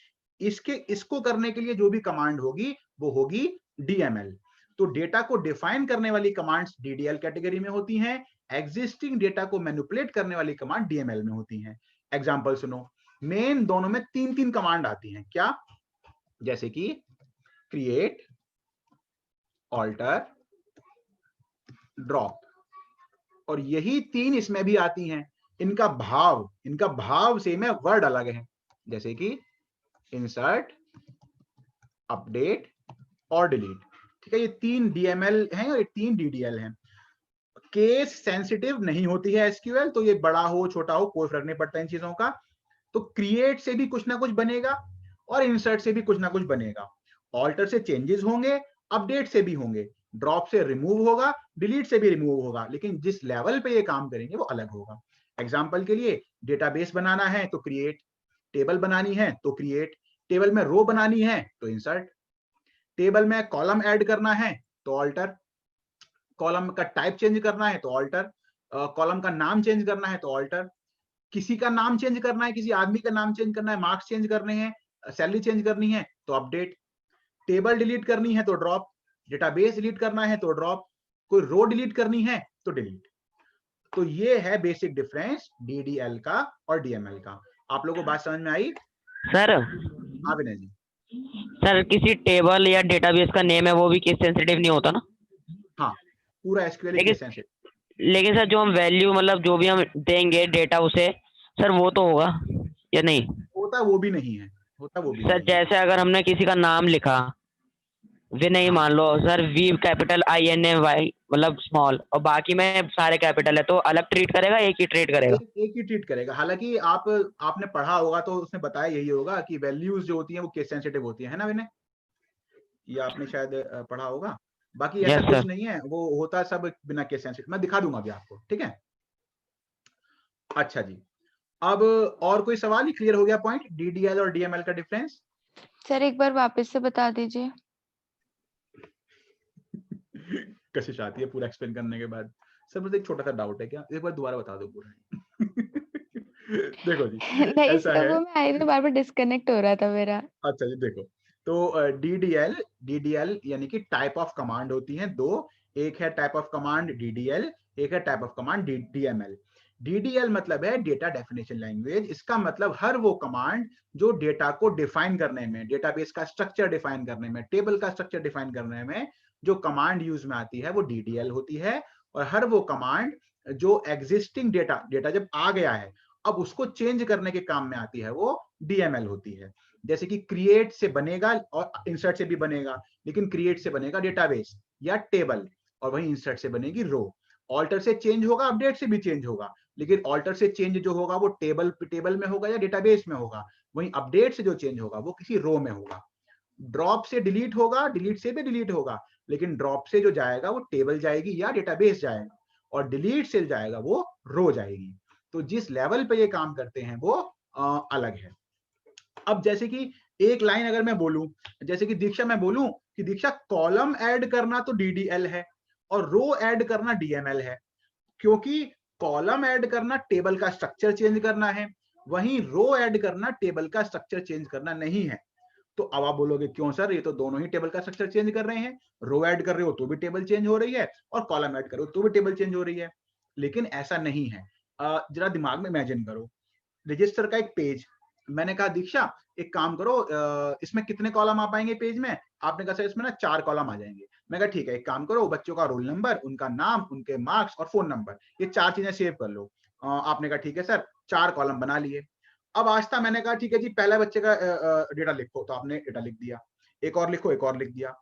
इसको करने के लिए जो भी कमांड होगी, वो होगी डीएमएल। तो डेटा को डिफाइन करने वाली कमांड्स डीडीएल कैटेगरी में होती हैं, एग्जिस्टिंग डेटा को मैनिपुलेट करने वाली कमांड डीएमएल में होती हैं। एग्जांपल सुनो, मेन दोनों में 3-3 कमांड आती हैं, क्या? जैसे कि क्रिएट, ऑल्टर, ड्रॉप, और यही 3 इसमें भी आती हैं। इनका भाव सेम है, वर्ड अलग है, जैसे कि इंसर्ट, अपडेट और डिलीट। ठीक है, ये 3 डीएमएल हैं और ये 3 डीडीएल हैं। केस सेंसिटिव नहीं होती है एसक्यूएल, तो ये बड़ा हो छोटा हो कोई फर्क नहीं पड़ता इन चीजों का। तो क्रिएट से भी कुछ ना कुछ बनेगा और इंसर्ट से भी कुछ ना कुछ बनेगा, ऑल्टर से चेंजेस होंगे, अपडेट से भी होंगे, ड्रॉप से रिमूव होगा, डिलीट से भी रिमूव होगा, लेकिन जिस लेवल पे ये काम करेंगे वो अलग होगा। एग्जांपल के लिए, डेटाबेस बनाना है तो क्रिएट, टेबल बनानी है तो क्रिएट, टेबल में रो बनानी है तो इंसर्ट, टेबल में कॉलम ऐड करना है तो ऑल्टर, कॉलम का टाइप चेंज करना है तो ऑल्टर, कॉलम का नाम चेंज करना है तो ऑल्टर, किसी का नाम चेंज करना है, किसी आदमी का नाम चेंज करना है, मार्क्स चेंज करने हैं, सैलरी चेंज करनी है तो अपडेट, टेबल डिलीट करनी है तो ड्रॉप, डेटाबेस डिलीट करना है तो ड्रॉप, कोई रो डिलीट करनी है तो डिलीट। तो ये है बेसिक डिफरेंस डीडीएल का और डीएमएल का। आप लोगों को बात समझ में आई? सर हाँ विनय जी। सर किसी टेबल या डेटाबेस का नेम है वो भी केस सेंसिटिव नहीं होता ना? हाँ, पूरा एसक्यूएल लेकिन केस सेंसिटिव। लेकिन सर जो हम वैल्यू मतलब जो भी हम देंगे डेटा उसे, सर वो तो होगा या नहीं? होता वो भी नहीं है, होता वो भी सर नहीं है। जैसे अगर हमने किसी का नाम लिखा विनय, हाँ। मान लो सर, वी कैपिटल INAY मतलब स्मॉल, और बाकी में सारे कैपिटल है, तो अलग ट्रीट करेगा, एक ही ट्रीट करेगा? एक ही ट्रीट करेगा। हालांकि आपने पढ़ा होगा तो उसने बताया यही होगा कि वैल्यूज जो होती हैं वो केस सेंसिटिव होती है ना विनय? ये आपने शायद पढ़ा होगा। बाकी ऐसा Yes, कुछ sir. नहीं है, वो होता सब बिना केस सेंसिटिव। मैं दिखा दूंगा अभी आपको, ठीक है? अच्छा जी, अब और कोई सवाल? ही क्लियर हो गया पॉइंट डीडीएल और डीएमएल का डिफरेंस? सर एक बार वापस से बता दीजिए। कशिश आती है पूरा एक्सप्लेन करने के बाद। सर मुझे एक छोटा सा डाउट है, क्या एक बार दोबारा बता दो पूरा। देखो जी, नहीं ऐसा सर, है। वो मैं आई में बार-बार डिस्कनेक्ट हो रहा था मेरा। अच्छा जी देखो, तो डीडीएल यानी कि टाइप ऑफ कमांड होती हैं दो। एक है टाइप ऑफ कमांड डीडीएल, एक है type of command DML. DDL मतलब है डेटा डेफिनेशन लैंग्वेज। इसका मतलब हर वो कमांड जो डेटा को डिफाइन करने में, डेटाबेस का स्ट्रक्चर डिफाइन करने में, टेबल का स्ट्रक्चर डिफाइन करने में जो कमांड यूज में आती है वो डीडीएल होती है। और हर वो कमांड जो एग्जिस्टिंग डेटा जब आ गया है अब उसको चेंज करने के काम में आती है वो डीएमएल होती है। जैसे कि क्रिएट से बनेगा और इंसर्ट से भी बनेगा, लेकिन क्रिएट से बनेगा डेटाबेस या टेबल और वहीं इंसर्ट से बनेगी रो। ऑल्टर से चेंज होगा, अपडेट से भी चेंज होगा, लेकिन ऑल्टर से चेंज जो होगा वो टेबल में होगा या डेटाबेस में होगा। वहीं अपडेट से जो चेंज होगा वो किसी रो में होगा। ड्रॉप से डिलीट होगा, डिलीट से भी डिलीट होगा, लेकिन ड्रॉप से जो जाएगा वो टेबल जाएगी या डेटाबेस जाएगा, और डिलीट से जाएगा वो रो जाएगी। तो जिस लेवल पे ये काम करते हैं वो अलग है। अब जैसे कि एक लाइन अगर मैं बोलूं, जैसे कि दीक्षा मैं बोलूं कि दीक्षा कॉलम ऐड करना तो डीडीएल है और रो ऐड करना डीएमएल है, क्योंकि कॉलम ऐड करना टेबल का स्ट्रक्चर चेंज करना है, वहीं रो ऐड करना टेबल का स्ट्रक्चर चेंज करना नहीं है। तो अब आप बोलोगे क्यों सर, ये तो दोनों ही टेबल का स्ट्रक्चर चेंज कर रहे हैं, रो ऐड कर रहे हो तो भी टेबल चेंज हो रही है और कॉलम ऐड कर रहे हो तो भी टेबल चेंज हो रही है। लेकिन ऐसा नहीं है। जरा दिमाग में इमेजिन करो, रजिस्टर का एक पेज, मैंने कहा दीक्षा एक काम करो, इसमें कितने कॉलम आ पाएंगे पेज में? आपने कहा सर इसमें ना 4 कॉलम आ जाएंगे। मैं कहा ठीक है, एक काम करो, बच्चों का रोल नंबर, उनका नाम, उनके मार्क्स और फोन नंबर, ये 4 चीजें सेव कर लो। आपने कहा ठीक है सर, 4 कॉलम बना लिए। अब आज था मैंने कहा ठीक है जी, पहला बच्चे का डेटा लिखो, तो आपने डेटा लिख दिया, एक और लिखो, एक और लिख दिया।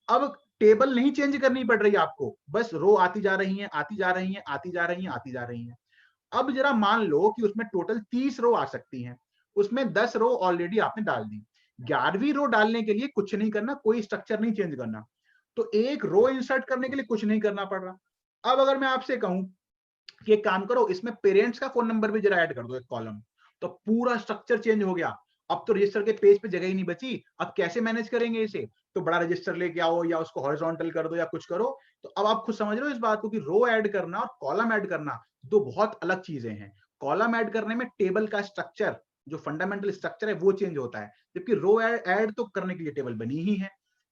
अब टेबल नहीं चेंज करनी पड़ रही आपको, बस रो आती जा रही है, आती जा रही है, आती जा रही है, आती जा रही है। अब जरा मान लो कि उसमें टोटल 30 रो आ सकती हैं, उसमें 10 रो ऑलरेडी आपने डाल दी, 11वीं रो डालने के लिए कुछ नहीं करना, कोई स्ट्रक्चर नहीं चेंज करना, तो एक रो इंसर्ट करने के लिए कुछ नहीं करना पड़ रहा। अब अगर मैं आपसे कहूं कि एक काम करो, इसमें पेरेंट्स का फोन नंबर भी जरा ऐड कर दो एक कॉलम, तो पूरा स्ट्रक्चर चेंज हो गया। अब तो रजिस्टर के पेज पे जगह ही नहीं बची, अब कैसे मैनेज करेंगे इसे? तो बड़ा रजिस्टर लेके आओ या उसको हॉरिजॉन्टल कर दो या कुछ करो। तो अब आप खुद समझ रहे हो इस बात को कि रो ऐड करना और कॉलम ऐड करना दो बहुत अलग चीजें हैं। कॉलम ऐड करने में टेबल का स्ट्रक्चर, जो फंडामेंटल स्ट्रक्चर है वो चेंज होता है, जबकि रो ऐड तो करने के लिए टेबल बनी ही है।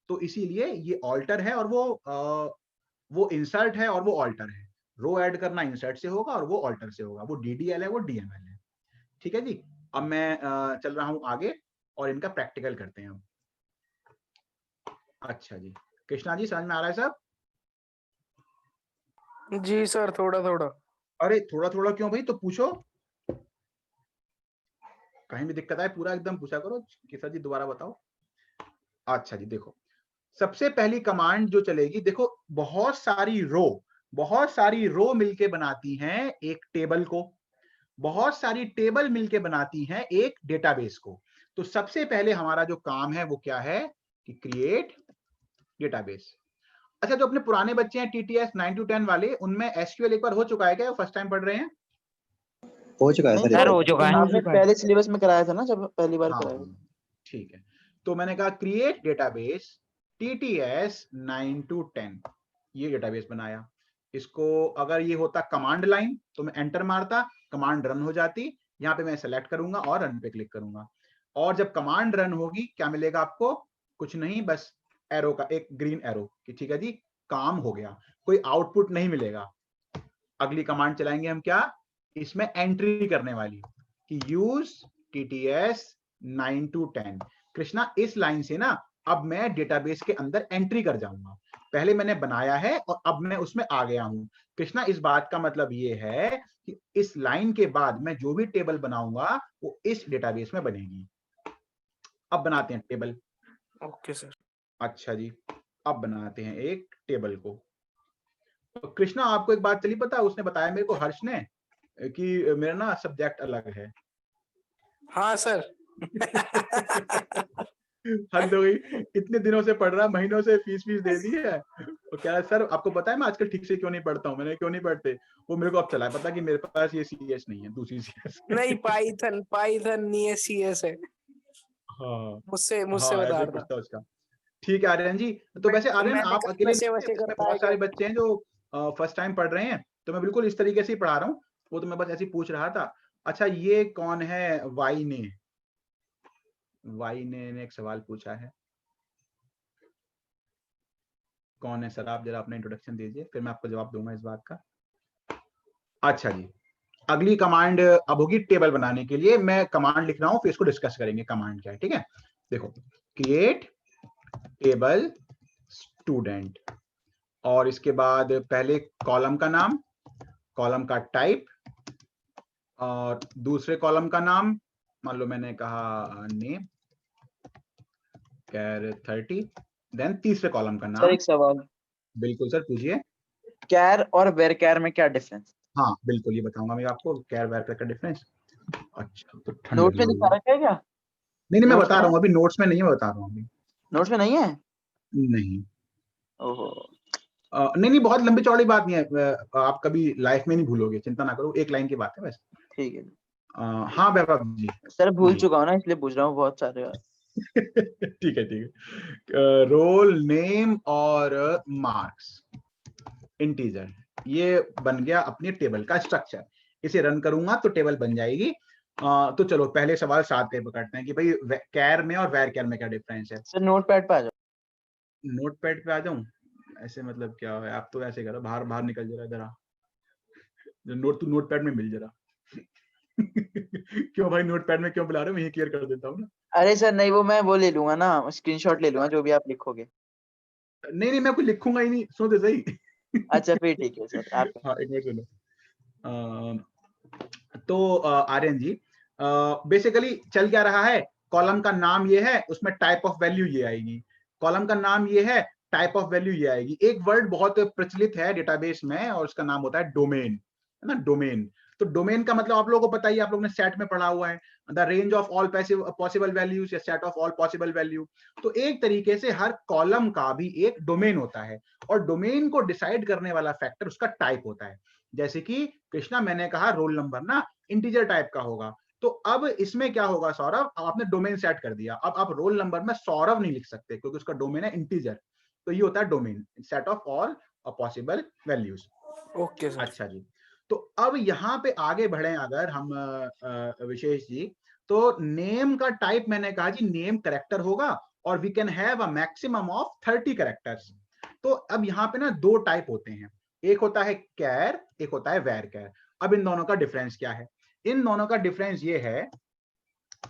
तो इसीलिए ये ऑल्टर है और वो इंसर्ट है और वो ऑल्टर है। रो ऐड करना इंसर्ट से होगा और वो ऑल्टर से होगा, वो डीडीएल है, वो डीएमएल है। ठीक है जी। अब मैं चल रहा हूं आगे और इनका प्रैक्टिकल करते हैं हम। अच्छा जी, कृष्णा जी समझ में आ रहा है सब? जी सर, थोड़ा थोड़ा। अरे थोड़ा थोड़ा क्यों भाई, तो पूछो, कहीं भी दिक्कत आए पूरा एकदम पूछा करो कि सर जी दोबारा बताओ। अच्छा जी देखो, सबसे पहली कमांड जो चलेगी, देखो बहुत सारी रो मिलके बनाती हैं एक टेबल को, बहुत सारी टेबल मिलके बनाती हैं एक डेटाबेस को। तो सबसे पहले हमारा जो काम है वो क्या है कि क्रिएट डेटाबेस। अच्छा, जो अपने पुराने बच्चे हैं टीटीएस 9 to 10 वाले, उनमें एसक्यूएल एक बार हो चुका है क्या? फर्स्ट टाइम पढ़ रहे हैं? हो चुका है नहीं सर। सर हो चुका है। आपने पहले सिलेबस में कराया था ना, जब पहली बार कराया था। ठीक है, तो मैंने कहा क्रिएट डेटाबेस टीटीएस 9 to 10, ये डेटाबेस बनाया। इसको अगर ये होता कमांड लाइन तो मैं एंटर मारता, कमांड रन हो जाती। यहाँ पे मैं सेलेक्ट करूंगा और रन पे क्लिक करूंगा, और जब कमांड रन होगी क्या मिलेगा आपको? कुछ नहीं, बस एरो का एक ग्रीन एरो कि ठीक है जी काम हो गया, कोई आउटपुट नहीं मिलेगा। अगली कमांड चलाएंगे हम, क्या इसमें एंट्री करने वाली कि यूज टीटीएस 9 to 10। कृष्णा इस लाइन से ना अब मैं डेटाबेस के अंदर एंट्री कर जाऊंगा, पहले मैंने बनाया है और अब मैं उसमें आ गया हूं। कृष्णा इस बात का मतलब ये है कि इस लाइन के बाद मैं जो भी टेबल बनाऊंगा वो इस डेटाबेस में बनेगी। अब बनाते हैं टेबल। Okay sir. अच्छा जी, अब बनाते हैं एक टेबल को। तो कृष्णा आपको एक बात चली पता, उसने बताया मेरे को, हर्ष ने, कि मेरा ना सब्जेक्ट अलग है। हाँ सर। हद हो गई, इतने दिनों से पढ़ रहा, महीनों से फीस दे दी है, तो क्या है सर आपको पता है मैं आजकल ठीक से क्यों नहीं पढ़ता हूँ? मैंने क्यों नहीं पढ़ते, वो मेरे को अब चला है पता कि मेरे पास ये सीएस नहीं है, दूसरी सीएस। नहीं, पाइथन नहीं है, सीएस है। हाँ मुझसे हाँ बता ऐसे रहा कुछ था। था उसका। ठीक है आर्यन जी, तो वैसे आर्यन मैंने आप कहा अकेले वैसे नहीं वैसे हैं, इसमें करता है बहुत सारे क्या? बच्चे हैं जो फर्स्ट टाइम पढ़ रहे हैं, तो मैं बिल्कुल इस तरीके से ही पढ़ा रहा हूँ। वो तो मैं बस ऐसे ही पूछ रहा था। अच्छा ये कौन है वाई ने? वाई ने एक सवाल पूछा है। कौन है सर? आप जरा अपना इंट्रोडक्शन दीजिए, फिर मैं आपको जवाब दूंगा इस बात का। अच्छा जी, अगली कमांड अब होगी टेबल बनाने के लिए। मैं कमांड लिख रहा हूं, फिर इसको डिस्कस करेंगे कमांड क्या है। ठीक है, देखो क्रिएट टेबल स्टूडेंट, और इसके बाद पहले कॉलम का नाम, कॉलम का टाइप, और दूसरे कॉलम का नाम मान लो मैंने कहा नेम कैर 30, देन तीसरे कॉलम का सर नाम। एक सवाल, बिल्कुल सर पूछिए। कैर और वेर कैर में क्या डिफरेंस? हाँ बिल्कुल, ये बताऊंगा मैं आपको कैर वेर का डिफरेंस। अच्छा तो ठंड नोट लगी में हुई दिखा है। रखा है क्या? नहीं नहीं मैं नोट्स बता में रहा है? हूँ, अभी नोट्स में नहीं है, मैं बता रहा हूँ अभी। नोट्स में नहीं है? नहीं ओहो। नहीं नहीं, बहुत लंबी चौड़ी बात नहीं है। आप कभी लाइफ में नहीं भूलोगे, चिंता ना करो, एक लाइन की बात है बस। ठीक है हाँ वैभव जी। सर, भूल जी चुका हूँ ना, इसलिए पूछ रहा हूँ बहुत सारे। ठीक है ठीक है। रोल नेम और मार्क्स इंटीजर, ये बन गया अपनी टेबल का स्ट्रक्चर। इसे रन करूंगा तो टेबल बन जाएगी। तो चलो पहले सवाल 7 पे पकड़ते हैं कि भाई कैर में और वेर कैर में क्या डिफरेंस है। सर नोट पैड पे आ जाओ। नोट पैड पे आ जाऊं? ऐसे मतलब क्या है? आप तो ऐसे करो, बाहर बाहर निकल जरा जरा, नोट पैड में मिल जरा। क्यों भाई नोट पैड में क्यों बुला रहे हो? मैं क्लियर कर देता हूँ ना। अरे सर नहीं, वो मैं वो ले लूंगा ना, स्क्रीनशॉट ले लूंगा जो भी आप लिखोगे। नहीं नहीं मैं कुछ लिखूंगा ही नहीं, सुनो तो सही। अच्छा फिर ठीक है सर, आप हाँ एक मिनट सुनो। तो आर्यन जी, बेसिकली चल क्या रहा है, कॉलम का नाम ये है, उसमें टाइप ऑफ वैल्यू ये आएगी। कॉलम का नाम ये है, टाइप ऑफ वैल्यू ये आएगी। एक वर्ड बहुत प्रचलित है डेटाबेस में और उसका नाम होता है डोमेन, है ना, डोमेन। तो डोमेन का मतलब आप लोगों को पता ही, आप लोगों ने सेट में पढ़ा हुआ है, the range of all possible values या set of all possible value. तो एक तरीके से हर कॉलम का भी एक डोमेन होता है, और डोमेन को डिसाइड करने वाला फैक्टर उसका टाइप होता है। जैसे कि कृष्णा मैंने कहा रोल नंबर ना इंटीजर टाइप का होगा, तो अब इसमें क्या होगा सौरभ, आपने डोमेन सेट कर दिया, अब आप रोल नंबर में सौरभ नहीं लिख सकते क्योंकि उसका डोमेन है इंटीजर। तो ये होता है domain, set of all possible values. Okay sir. अच्छा जी, तो अब यहाँ पे आगे बढ़े अगर हम विशेष जी, तो नेम का टाइप मैंने कहा जी नेम करेक्टर होगा, और we can have a maximum of 30 characters. तो अब यहाँ पे ना दो टाइप होते हैं, एक होता है कैर, एक होता है वेर कैर। अब इन दोनों का डिफरेंस क्या है? इन दोनों का डिफरेंस ये है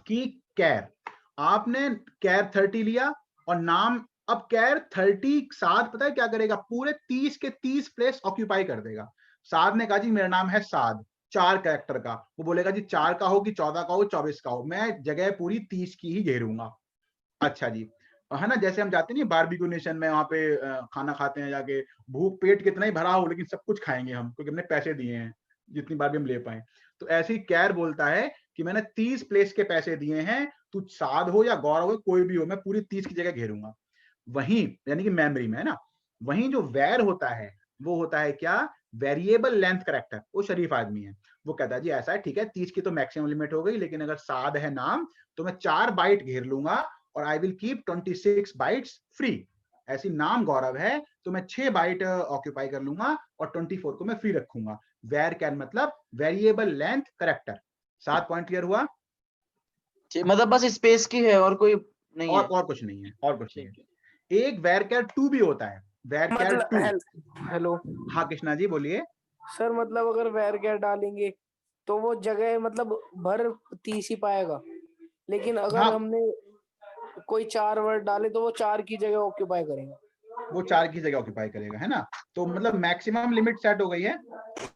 कि कैर, आपने कैर 30 लिया और नाम, अब कैर 30 साद पता है क्या करेगा, पूरे 30 के 30 प्लेस ऑक्यूपाई कर देगा। साद ने कहा जी मेरा नाम है साद, 4 कैरेक्टर का, वो बोलेगा जी 4 का हो कि 14 का हो 24 का हो, मैं जगह पूरी 30 की ही घेरूंगा। अच्छा जी, है ना, जैसे हम जाते नहीं बारबेक्यू नेशन में, वहां पे खाना खाते हैं जाके, भूख पेट कितना ही भरा हो लेकिन सब कुछ खाएंगे हम क्योंकि हमने पैसे दिए हैं जितनी बार भी हम ले पाए। तो ऐसे ही कैर बोलता है कि मैंने 30 प्लेस के पैसे दिए हैं, तू साध हो या गौरव हो कोई भी हो, मैं पूरी 30 की जगह घेरूंगा। वहीं यानी कि मेमोरी में, है ना। वहीं जो वैर होता है वो होता है क्या, वेरिएबल लेंथ करेक्टर। वो शरीफ आदमी है, वो कहता है जी ऐसा है ठीक है 30 की तो मैक्सिमम लिमिट हो गई, लेकिन अगर साध है नाम तो मैं 4 बाइट घेर लूंगा और I will keep 26 bytes free. ऐसी नाम गौरव है तो मैं 6 बाइट ऑक्यूपाई कर लूंगा और 24 को मैं फ्री रखूंगा। वेर कैन मतलब variable length character. 7 point clear हुआ? मतलब बस स्पेस की है और कोई नहीं है? और कुछ नहीं है, और कुछ नहीं है। एक वेर कैर 2 भी होता है, वेर कैर 2। हेलो हाँ कृष्णा जी बोलिए। सर, मतलब अगर वेर कैर डालेंगे तो वो जगह मतलब भर 30 ही पाएगा, लेकिन अगर हाँ हमने कोई 4 वर्ड डाले तो वो 4 की जगह ऑक्यूपाई करेगा। वो 4 की जगह ऑक्यूपाई करेगा, है ना। तो मतलब मैक्सिमम लिमिट सेट हो गई है,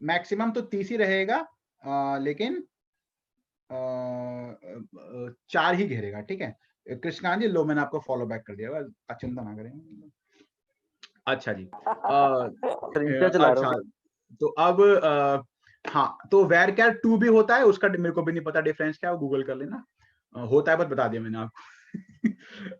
मैक्सिमम तो 30 ही रहेगा, लेकिन 4 ही घेरेगा। ठीक है कृष्णकांत जी, लो मैंने आपको फॉलो बैक कर दिया, चिंता ना करें। अच्छा जी, चला रहा अच्छा हूँ। तो अब हाँ, तो वेर कैर 2 भी होता है, उसका मेरे को भी नहीं पता डिफरेंस क्या है, वो गूगल कर लेना। होता है बस बता दिया मैंने आपको।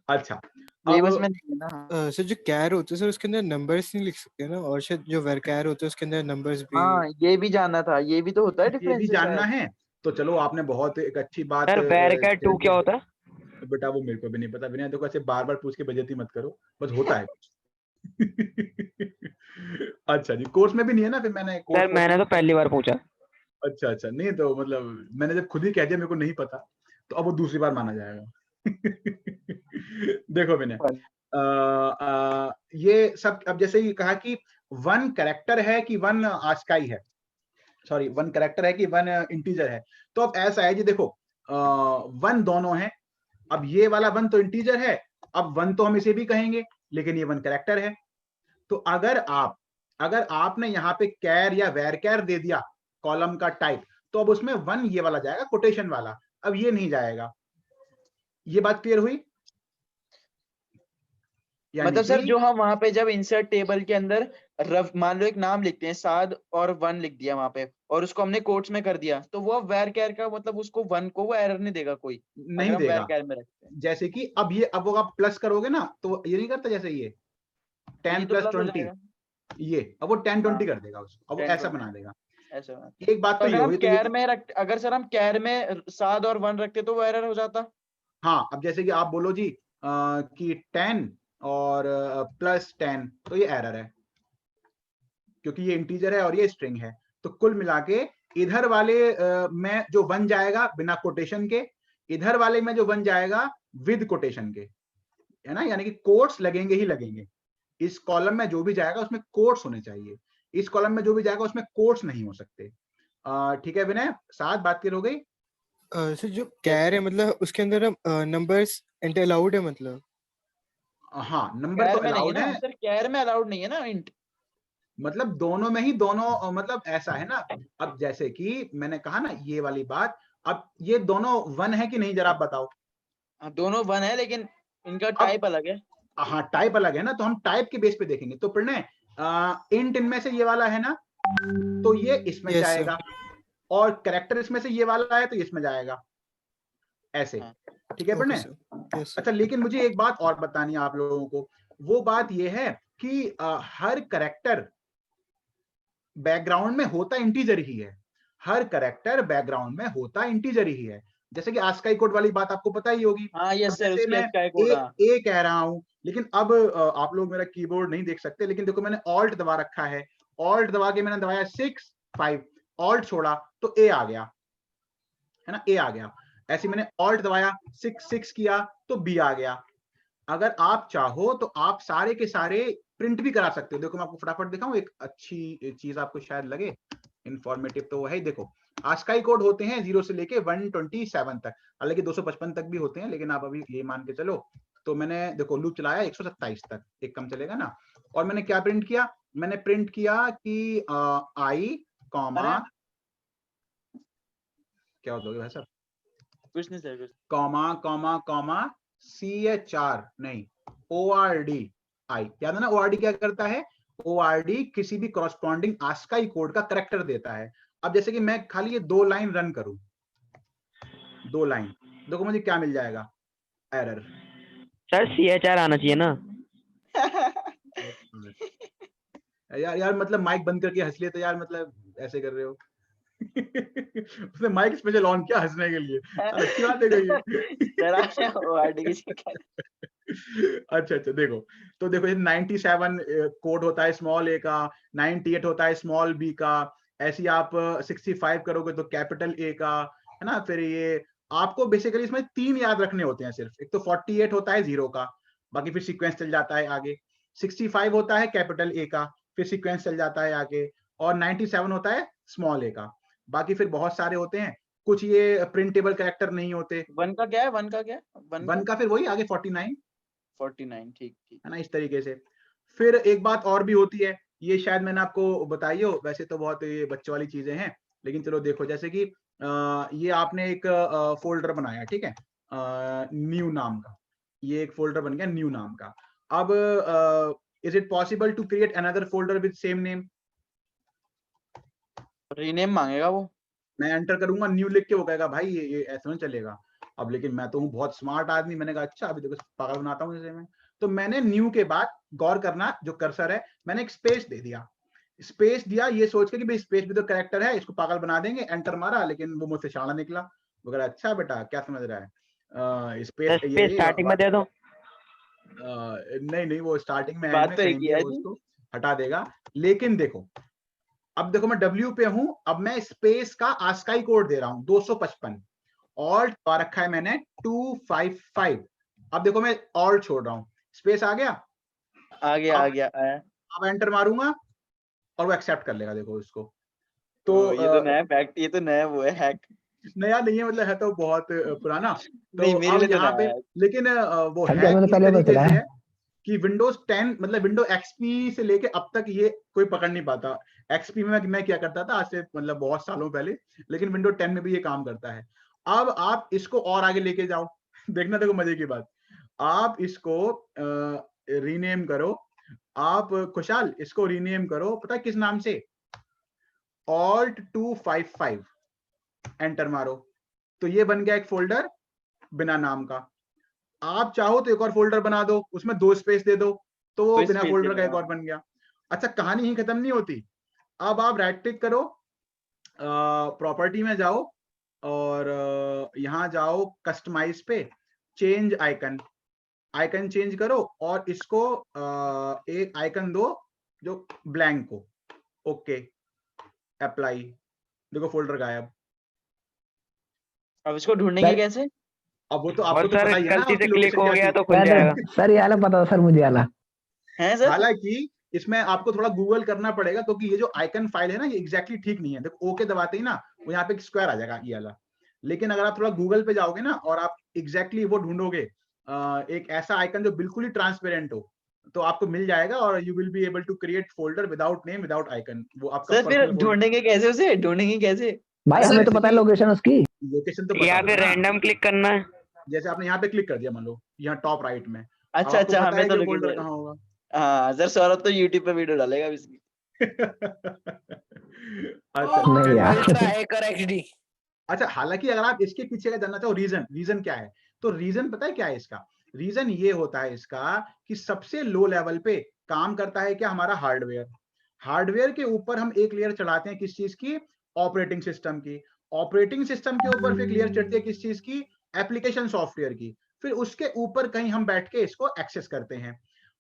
अच्छा ये अब बस में नहीं है ना। सर जो कैर होते हैं सर उसके अंदर नंबर्स नहीं लिख सकते ना, और शायद जो वेर कैर होते हैं उसके अंदर नंबर्स भी। हाँ ये भी जानना था, ये भी तो होता है ये भी डिफरेंस जानना शायद। है, तो चलो आपने बहुत एक अच्छी बात सर वेर कैर 2 क्या होता है? बेटा वो मेरे को भी नहीं पता, विनय देखो ऐसे बार बार पूछ के बेइज्जती मत करो, बस होता है कुछ। अच्छा जी, कोर्स में भी नहीं है ना, फिर मैंने सर मैंने तो पहली बार पूछा। अच्छा अच्छा, नहीं तो मतलब मैंने जब खुद ही कह दिया मेरे को नहीं पता, तो अब वो दूसरी बार माना जाएगा। देखो विनय, ये सब अब जैसे ही कहा कि वन कैरेक्टर है कि वन आस्काई है, सॉरी वन कैरेक्टर है कि वन इंटीजर है, तो अब ऐसा है जी देखो, वन दोनों है। अब ये वाला वन तो इंटीजर है, अब वन तो हम इसे भी कहेंगे, लेकिन ये वन कैरेक्टर है। तो अगर आपने यहाँ पे कैर या वेर कैर दे दिया कॉलम का टाइप, तो अब उसमें वन ये वाला जाएगा, कोटेशन वाला, अब ये नहीं जाएगा। ये बात क्लियर हुई? मतलब सर जो हम वहां पे जब इंसर्ट टेबल के अंदर मान लो एक नाम लिखते हैं, साद और वन लिख दिया वहां पे, और उसको हमने कोट्स में कर दिया, तो वो वेर कैर का मतलब उसको वन को वो एरर नहीं देगा कोई, नहीं अगर हम देगा। वेर कैर में रखते हैं। जैसे कि अब वो आप प्लस करोगे ना, तो ये नहीं करता, जैसे ये 10 तो प्लस plus हो 20, जाएगा। ये अब वो 10 20 हाँ, कर देगा उसको, अब वो 10 ऐसा 20 बना देगा। ऐसा बना। एक बात तो तो ये अगर हम होगी, तो कैर में अगर सर हम कैर में साद और वन रखते तो वो एरर हो जाता। हाँ, अब जैसे कि आप बोलो जी कि 10 और प्लस 10, तो ये एरर है, क्योंकि ये इंटीजर है और ये स्ट्रिंग है। तो कुल मिला के इधर वाले में जो वन जाएगा बिना कोटेशन के, इधर वाले में जो वन जाएगा विद कोटेशन के, है ना, यानी कि कोट्स लगेंगे ही लगेंगे। इस कॉलम में जो भी जाएगा उसमें कोट्स होने चाहिए, इस कॉलम में जो भी जाएगा उसमें कोट्स नहीं हो सकते। ठीक है विनय, साथ बात क्लियर हो गई? सर जो कैर है मतलब उसके अंदर नंबर्स एंटर अलाउड है मतलब? हाँ, नंबर तो कैर में नहीं अलाउड है ना है, सर, कैर में अलाउड नहीं है ना इंट। मतलब दोनों में ही दोनों, मतलब ऐसा है ना। अब जैसे कि मैंने कहा ना ये वाली बात, अब ये दोनों वन है कि नहीं, जरा आप बताओ। दोनों वन है, लेकिन इनका अब टाइप अलग है। हाँ, टाइप अलग है ना, तो हम टाइप के बेस पे देखेंगे। तो प्रणय, इंट इनमें से ये वाला है ना, तो ये इसमें Yes, sir. जाएगा, और कैरेक्टर इसमें से ये वाला है तो इसमें जाएगा, ऐसे। ठीक है Okay, Pranay? sir. Yes, sir. अच्छा, लेकिन मुझे एक बात और बतानी है आप लोगों को, वो बात ये है कि हर कैरेक्टर बैकग्राउंड में होता इंटीजर ही है, हर कैरेक्टर बैकग्राउंड में होता इंटीजर ही है। जैसे कि आस्काई कोड वाली बात आपको पता ही होगी। हाँ अब यस सर, जैसे उसकी मैं ASCII कोड। हाँ ए कह रहा हूं, लेकिन अब आप लोग मेरा कीबोर्ड नहीं देख सकते, लेकिन देखो मैंने ऑल्ट दबा रखा है, ऑल्ट दबा के मैंने दबाया 6 5, ऑल्ट छोड़ा तो ए आ गया, है ना, ए आ गया। ऐसे मैंने ऑल्ट दबाया 6 6 किया तो बी आ गया। अगर आप चाहो तो आप सारे के सारे प्रिंट भी करा सकते हो। देखो मैं आपको फटाफट दिखाऊं, एक अच्छी चीज आपको शायद लगे इंफॉर्मेटिव, तो वो है, देखो आस्काई कोड होते हैं 0 से लेके 127 तक, हालांकि 255 तक भी होते हैं, लेकिन आप अभी ये मान के चलो। तो मैंने देखो लूप चलाया 127 तक, एक कम चलेगा ना, और मैंने क्या प्रिंट किया, मैंने प्रिंट किया कि आई कॉमा, क्या होता भाई साहब, कुछ नहीं सर, कुछ कॉमा कॉमा कॉमा CHR नहीं ORD आई, याद है ना, ORD क्या करता है, ORD किसी भी कॉरस्पॉन्डिंग आस्काई कोड का करेक्टर देता है। अब जैसे कि मैं खाली ये 2 लाइन रन करूं, 2 लाइन, देखो मुझे क्या मिल जाएगा, एरर। सर CHR आना चाहिए ना। यार मतलब माइक बंद करके हंस लिए तो यार, मतलब ऐसे कर रहे हो। उसने माइक स्पेशल ऑन किया हंसने के लिए, अच्छी बात है अच्छा अच्छा, देखो तो देखो, 97 कोड होता है स्मॉल ए का, 98 होता है स्मॉल बी का, ऐसे ही आप 65 करोगे तो कैपिटल ए का, है ना। फिर ये आपको बेसिकली इसमें 3 याद रखने होते हैं सिर्फ, एक तो 48 होता है 0 का, बाकी फिर सीक्वेंस चल जाता है आगे, 65 होता है कैपिटल ए का, फिर सीक्वेंस चल जाता है आगे, और 97 होता है स्मॉल ए का, बाकी फिर बहुत सारे होते हैं। कुछ ये प्रिंटेबल कैरेक्टर नहीं होते। वन का क्या है, वन का क्या है, वन का फिर वही आगे 49, 49, ठीक ठीक है ना, इस तरीके से। फिर एक बात और भी होती है, ये शायद मैंने आपको बताई हो, वैसे तो बहुत ये बच्चों वाली चीजें हैं, लेकिन चलो देखो, जैसे कि ये आपने एक फोल्डर बनाया, ठीक है, न्यू नाम का, ये एक फोल्डर बन गया न्यू नाम का। अब is it possible to create another folder with same name? Rename मांगेगा वो। मैं एंटर करूंगा न्यू लिख के, वो कहेगा भाई ये ऐसे नहीं चलेगा। अब लेकिन मैं तो हूँ बहुत स्मार्ट आदमी, मैंने कहा अच्छा अभी देखो पागल बनाता हूँ जैसे मैं, तो मैंने न्यू के बाद गौर करना, जो कर्सर है मैंने एक स्पेस दे दिया, स्पेस दिया ये सोच के कि भाई स्पेस भी तो कैरेक्टर है, इसको पागल बना देंगे, एंटर मारा, लेकिन वो मुझसे शाना निकला, वो कह रहा अच्छा बेटा क्या समझ रहा है। स्पेस स्पेस स्टार्टिंग में दे दो। नहीं वो स्टार्टिंग में बात है तो एक ही है जी। उसको हटा देगा। लेकिन देखो अब देखो मैं W पे हूं, अब मैं स्पेस का आस्काई कोड दे रहा हूं 255, ऑल्ट पा रखा है मैंने 255। अब देखो मैं ऑल्ट छोड़ रहा हूं, स्पेस आ गया, आ गया आया। अब एंटर मारूंगा और वो एक्सेप्ट कर लेगा। देखो इसको तो ये तो नया फैक्ट, ये तो नया वो है हैक। नया नहीं है, मतलब है तो बहुत पुराना। तो नहीं मेरे अब लिए तो यहाँ नया पे है। लेकिन वो सर क्या है मैंने इस पहले तरीके बताया से है कि विंडोज 10 मतलब विंडोज एक्सपी से लेके अब तक ये कोई पकड़ नहीं पाता। एक्सपी में मैं क्या करता था आज से मतलब बहुत सालों पहले, लेकिन विंडोज 10 में भी ये काम करता है। अब आप इसको और आगे लेके जाओ देखना, देखो मजे की बात, आप इसको रीनेम करो, आप खुशहाल इसको रीनेम करो, पता है किस नाम से? Alt 255, एंटर मारो तो ये बन गया एक फोल्डर बिना नाम का। आप चाहो तो एक और फोल्डर बना दो, उसमें 2 स्पेस दे दो, तो वो कोई बिना space फोल्डर दे का दो, एक और बन गया। अच्छा कहानी ही खत्म नहीं होती। अब आप राइट क्लिक करो, प्रॉपर्टी में जाओ और यहाँ जाओ कस्टमाइज पे, चेंज आइकन, आइकन चेंज करो और इसको एक आइकन दो जो ब्लैंक को, ओके अप्लाई, देखो फोल्डर गायब। अब इसको ढूंढेंगे सर- कैसे? अब वो तो और आपको तो सर पता ही है ना गलती उसकी से क्लिक लोकेशन हो क्या गया थी। तो खुल जाएगा। सर ये वाला पता सर मुझे वाला। हैं सर? हालांकि इसमें आपको थोड़ा गूगल करना पड़ेगा क्योंकि ये जो आइकन फाइल है ना ये एग्जैक्टली ठीक नहीं है। देखो ओके दबाते ही ना वो यहाँ पे एक स्क्वायर आ जाएगा ये वाला, लेकिन अगर आप थोड़ा गूगल पे जाओगे ना और आप एग्जैक्टली वो ढूंढोगे एक ऐसा आइकन जो बिल्कुल ही ट्रांसपेरेंट हो, तो आपको मिल जाएगा और you will be able to create folder without name without icon. वो आपका सर फिर पर्सनल फोल्डर। ढूंढेंगे कैसे उसे? ढूंढेंगे कैसे? भाई सर, हमें तो पता है लोकेशन उसकी। लोकेशन तो यहाँ बता पे दो ना, रैंडम क्लिक करना है। जैसे आपने यहाँ पे क्लिक कर दिया मान लो यहाँ टॉप राइट में, अब अच्छा आपको अच्छा, पता हमें है तो कि फोल्डर लोकेशन। कहाँ होगा। हाँ सर, सौरभ तो यूट्यूब पे वीडियो डालेगा अब इसकी। अच्छा नहीं चलिए। यार। Ultra hacker XD। अच्छा हालांकि अगर आप इसके पीछे का जानना चाहो रीजन क्या है, तो रीजन पता है क्या है इसका? रीजन ये होता है इसका कि सबसे लो लेवल पे काम करता है क्या हमारा हार्डवेयर। हार्डवेयर के ऊपर हम एक लेयर चढ़ाते हैं किस चीज की? ऑपरेटिंग सिस्टम की। ऑपरेटिंग सिस्टम के ऊपर फिर एक लेयर चढ़ती है किस चीज की? एप्लीकेशन सॉफ्टवेयर की। फिर उसके ऊपर कहीं हम बैठ के इसको एक्सेस करते हैं।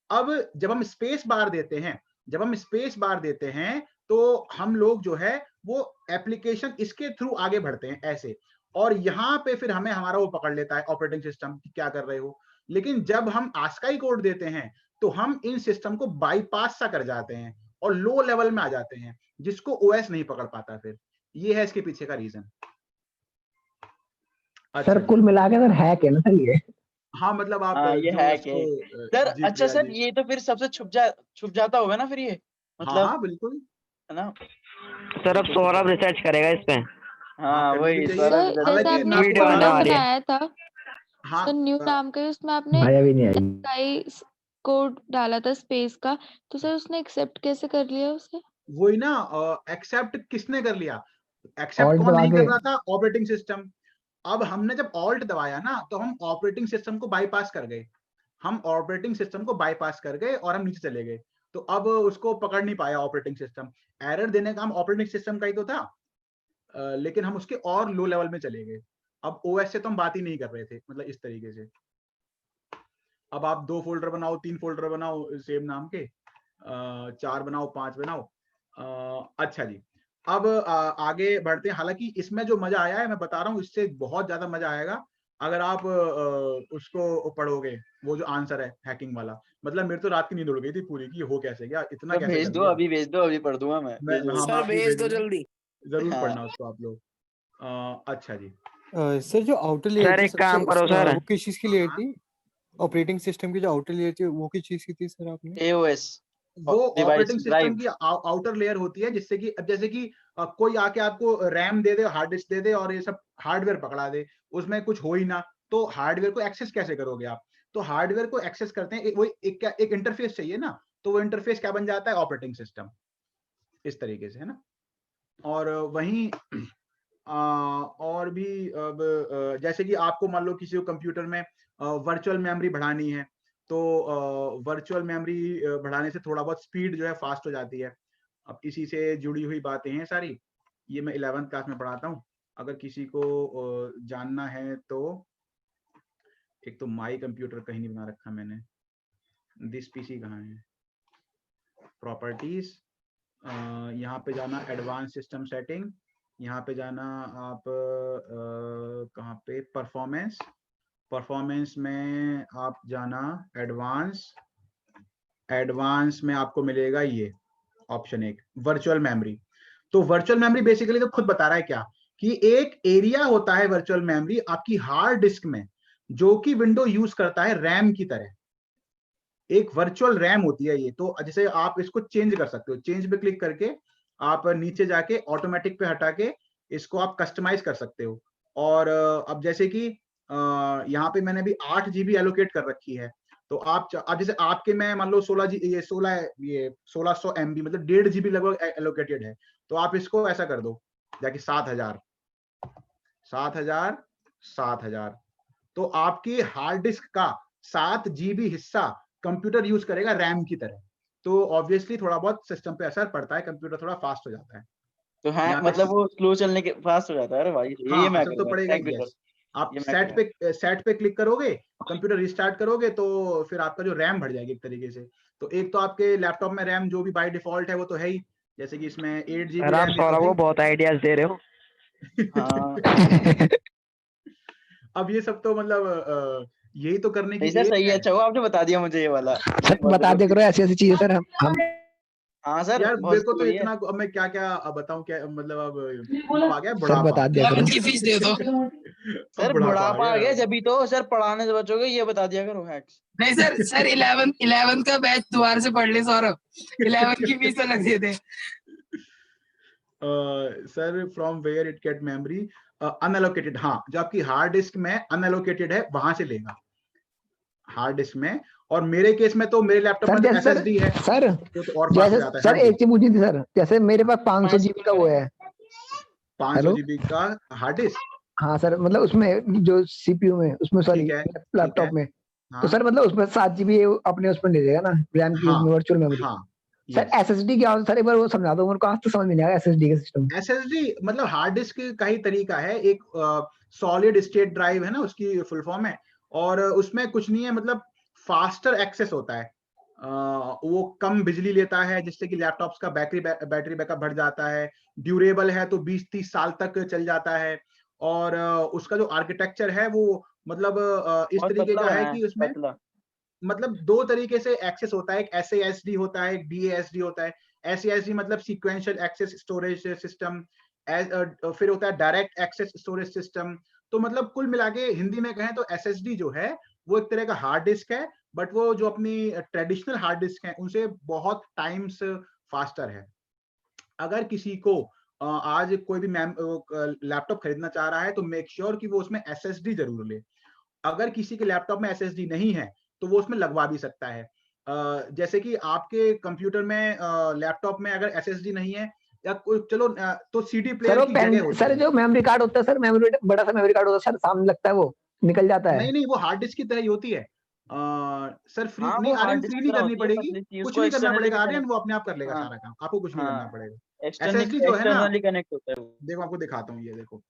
अब जब हम स्पेस बार देते हैं, जब हम स्पेस बार देते हैं तो हम लोग जो है वो एप्लीकेशन इसके थ्रू आगे बढ़ते हैं ऐसे, और यहाँ पे फिर हमें हमारा वो पकड़ लेता है ऑपरेटिंग सिस्टम कि क्या कर रहे हो। लेकिन जब हम आस्काई कोड देते हैं तो हम इन सिस्टम को बाईपास सा कर जाते हैं और लो लेवल में आ जाते हैं जिसको ओएस नहीं पकड़ पाता। फिर ये है इसके पीछे का रीजन। अच्छा सर जी। कुल मिला के सर हैक है ना सर ये। हाँ मतलब आप हाँ ये जो हैक इसको है सर। जीत अच्छा लिया सर, जी। ये तो फिर सबसे छुप जाता होगा ना फिर ये, हाँ मतलब हाँ बिल्कुल। है ना? सर अब सौरभ रिसर्च करेगा इस पे। हाँ करनी भी वही चाहिए। सौरभ सर इधर जैसे हालांकि आपने मैं एक आपको वीडियो बता आने रहा फोल्डर हूँ वाली है। बनाया था हाँ सर न्यू नाम के, उसमें आपने भाई अभी नहीं आई। स्काई कोड डाला था स्पेस का, तो सर उसने एक्सेप्ट कैसे कर लिया उसे? वही ना, एक्सेप्ट किसने कर लिया? एक्सेप्ट ऑल्ट कौन दबा नहीं के। कर रहा था? Operating system. अब हमने जब ऑल्ट दबाया ना तो हम ऑपरेटिंग सिस्टम को बाईपास कर गए, हम ऑपरेटिंग सिस्टम को बाईपास कर गए और हम नीचे चले गए। तो अब उसको पकड़ नहीं पाया ऑपरेटिंग सिस्टम। एरर देने का हम ऑपरेटिंग सिस्टम का ही तो था, लेकिन हम उसके और लो लेवल में चले गए। अब ओएस से तो हम बात ही नहीं कर रहे थे, मतलब इस तरीके से। अब आप 2 फोल्डर बनाओ, 3 फोल्डर बनाओ सेम नाम के, 4 बनाओ, 5 बनाओ। अच्छा जी, अब आगे बढ़ते हैं। हालांकि इसमें जो मजा आया है मैं बता रहा हूँ, इससे बहुत ज्यादा मजा आएगा अगर आप उसको पढ़ोगे, वो जो आंसर है हैकिंग वाला। मतलब मेरे तो रात की नींद उड़ गई थी पूरी की, हो कैसे गया, इतना तो कैसे भेज कर दो, दिया। अभी भेज दो, अभी पढ़ दूंगा मैं। मैं भेजो हाँ मैं सर आपको भेज दो भेजूंगा, जल्दी। जरूर हाँ। पढ़ना उसको आप लोग। अच्छा जी। सर जो आउटर लेयर सर थी एक सबसे काम करो सर, वो किस चीज की लेयर थी? ऑपरेटिंग सिस्टम की जो आउटर लेयर थी वो किस चीज की थी सर आपने? AOS वो डिवाइस ऑपरेटिंग सिस्टम ड्राइव। की आउटर लेयर होती है, जिससे कि अब जैसे कि कोई आके आपको रैम दे दे, हार्ड डिस्क दे दे और ये सब हार्डवेयर पकड़ा दे, उसमें कुछ हो ही ना, तो हार्डवेयर को एक्सेस कैसे करोगे आप? तो हार्डवेयर को एक्सेस करते हैं वो एक इंटरफेस चाहिए ना, तो वो इंटरफेस क्या बन जाता है? Operating system. इस तरीके से है ना। और वहीं और भी अब जैसे कि आपको मान लो किसी को कंप्यूटर में वर्चुअल मेमोरी बढ़ानी है, तो वर्चुअल मेमोरी बढ़ाने से थोड़ा बहुत स्पीड जो है फास्ट हो जाती है। अब इसी से जुड़ी हुई बातें हैं सारी, ये मैं 11th क्लास में पढ़ाता हूँ, अगर किसी को जानना है तो एक तो माई कंप्यूटर कहीं नहीं बना रखा मैंने, दिस पीसी कहाँ है, प्रॉपर्टीज, यहाँ पे जाना एडवांस सिस्टम सेटिंग, यहाँ पे जाना आप कहाँ पे परफॉर्मेंस, परफॉर्मेंस में आप जाना एडवांस में आपको मिलेगा ये ऑप्शन एक वर्चुअल मेमोरी। तो वर्चुअल मेमोरी बेसिकली तो खुद बता रहा है क्या कि एक एरिया होता है वर्चुअल मेमोरी आपकी हार्ड डिस्क में जो कि विंडो यूज करता है रैम की तरह, एक वर्चुअल रैम होती है ये। तो जैसे आप इसको चेंज कर सकते हो, चेंज पे क्लिक करके आप नीचे जाके ऑटोमेटिक पे हटा के इसको आप कस्टमाइज कर सकते हो। और अब जैसे कि यहाँ पे मैंने भी 8 GB एलोकेट कर रखी है, तो आप जैसे आपके में मान लो 1600 MB मतलब 1.5 GB लगभग एलोकेटेड है, तो आप इसको ऐसा कर दो जाके 7000 तो आपकी हार्ड डिस्क का 7 GB हिस्सा कंप्यूटर यूज करेगा रैम की तरह। तो ऑब्वियसली थोड़ा बहुत सिस्टम पे असर पड़ता है, कंप्यूटर थोड़ा फास्ट हो जाता है। तो हाँ यहाँ पे मतलब वो स्लो चलने के फास्ट हो जाता है। अरे भाई ये हाँ मैं असर तो करूंगा, पड़ेगा thank you he. Sir. Yes, आप ये मैं सेट पे क्लिक करोगे, कंप्यूटर रिस्टार्ट करोगे तो फिर आपका जो रैम बढ़ जाएगी एक तरीके से। तो एक तो आपके लैपटॉप में रैम जो भी बाय डिफॉल्ट है वो तो है ही, जैसे कि इसमें 8 GB सर आप रैम सौरभ को बहुत आइडियाज दे रहे हो। हाँ अब ये सब तो मतलब यही तो करने की नहीं सर एज सही है, है। अच्छा हुआ आपने बता दिया मुझे ये वाला। सर बता दिया करो ऐसी ऐसी चीजें सर, हम हाँ सर यार बहुत मेरे को तो बढ़िया। इतना, अब मैं क्या क्या बताऊं, क्या मतलब अब आ गया सर बुढ़ापा। बता दिया करो। 11 की फीस दे दो। अब सर बुढ़ापा बुढ़ापा आ गया जब तो सर पढ़ाने से बचोगे, ये बता दिया करो हैक्स। नहीं सर 11 का बैच दोबारा से पढ़ ले सौरभ, 11 की फीस अलग दे दे। Sir from where it get memory unallocated, हाँ जो आपकी हार्ड डिस्क में अनएलोकेटेड है वहां से लेगा हार्ड डिस्क में। और मेरे केस में तो मेरे लैपटॉप सर में तो जैसे सर SSD है सर तो और फास्ट हो जैसे जाता है। सर हाँ जी, एक चीज पूछनी थी सर, जैसे मेरे पास 500 GB का वो है। 500 हेलो, GB का हार्ड डिस्क, हाँ सर मतलब उसमें जो CPU में, उसमें सॉरी ठीक है लैपटॉप में, तो हाँ सर मतलब उसमें 7 GB अपने उसमें ले लेगा ना रैम की हाँ वर्चुअल मेमोरी। हाँ सर यस। SSD क्या होता है सर, एक बार वो समझा दो मेरे को, आज तो समझ में नहीं आया SSD का सिस्टम। SSD मतलब हार्ड डिस्क का ही तरीका है, एक सॉलिड स्टेट ड्राइव है ना उसकी फुल फॉर्म है, और उसमें कुछ नहीं है, मतलब फास्टर एक्सेस होता है। वो कम बिजली लेता है जिससे कि लैपटॉप्स का बैटरी बैकअप बढ़ जाता है, ड्यूरेबल है तो 20-30 साल तक चल जाता है। और उसका जो आर्किटेक्चर है वो मतलब इस बहुत तरीके पतला का बना है है, कि उसमें पतला। मतलब 2 तरीके से एक्सेस होता है, एक SASD होता है, एक DASD होता है। SASD मतलब सीक्वेंशियल एक्सेस स्टोरेज सिस्टम, फिर होता है डायरेक्ट एक्सेस स्टोरेज सिस्टम। तो मतलब कुल मिला के हिंदी में कहें तो SSD जो है वो एक तरह का हार्ड डिस्क है, बट वो जो अपनी ट्रेडिशनल हार्ड डिस्क है उनसे बहुत टाइम्स फास्टर है। अगर किसी को आज कोई भी लैपटॉप खरीदना चाह रहा है तो मेक श्योर कि वो उसमें SSD जरूर ले। अगर किसी के लैपटॉप में SSD नहीं है तो वो उसमें लगवा भी सकता है। जैसे कि आपके कंप्यूटर में लैपटॉप में अगर SSD नहीं है या चलो तो CD सर प्लेयर वो की पेन, जगह होती सर है। जो मेमोरी कार्ड होता है सर, मेमोरी बड़ा सा मेमोरी कार्ड होता है सर, सामने लगता है वो निकल जाता है। नहीं वो हार्ड डिस्क की तरह ही होती है। सर फ्री हाँ नहीं, वो हार्ड आर्यन डिस्क फ्री की नहीं तरह करनी होती है, पड़ेगी, पतली सी, कुछ उसको नहीं करना एक्सटर्नली भी पड़ेगा आर्यन, कनेक्ट। वो अपने आप कर लेगा हाँ सारा काम, आपको कुछ नहीं करना हाँ पड़ेगा। एक्सटर्नली SSD जो है ना, एक्सटर्नली कनेक्ट होता है वो। देखो आपको दिखाता हूँ, ये देखो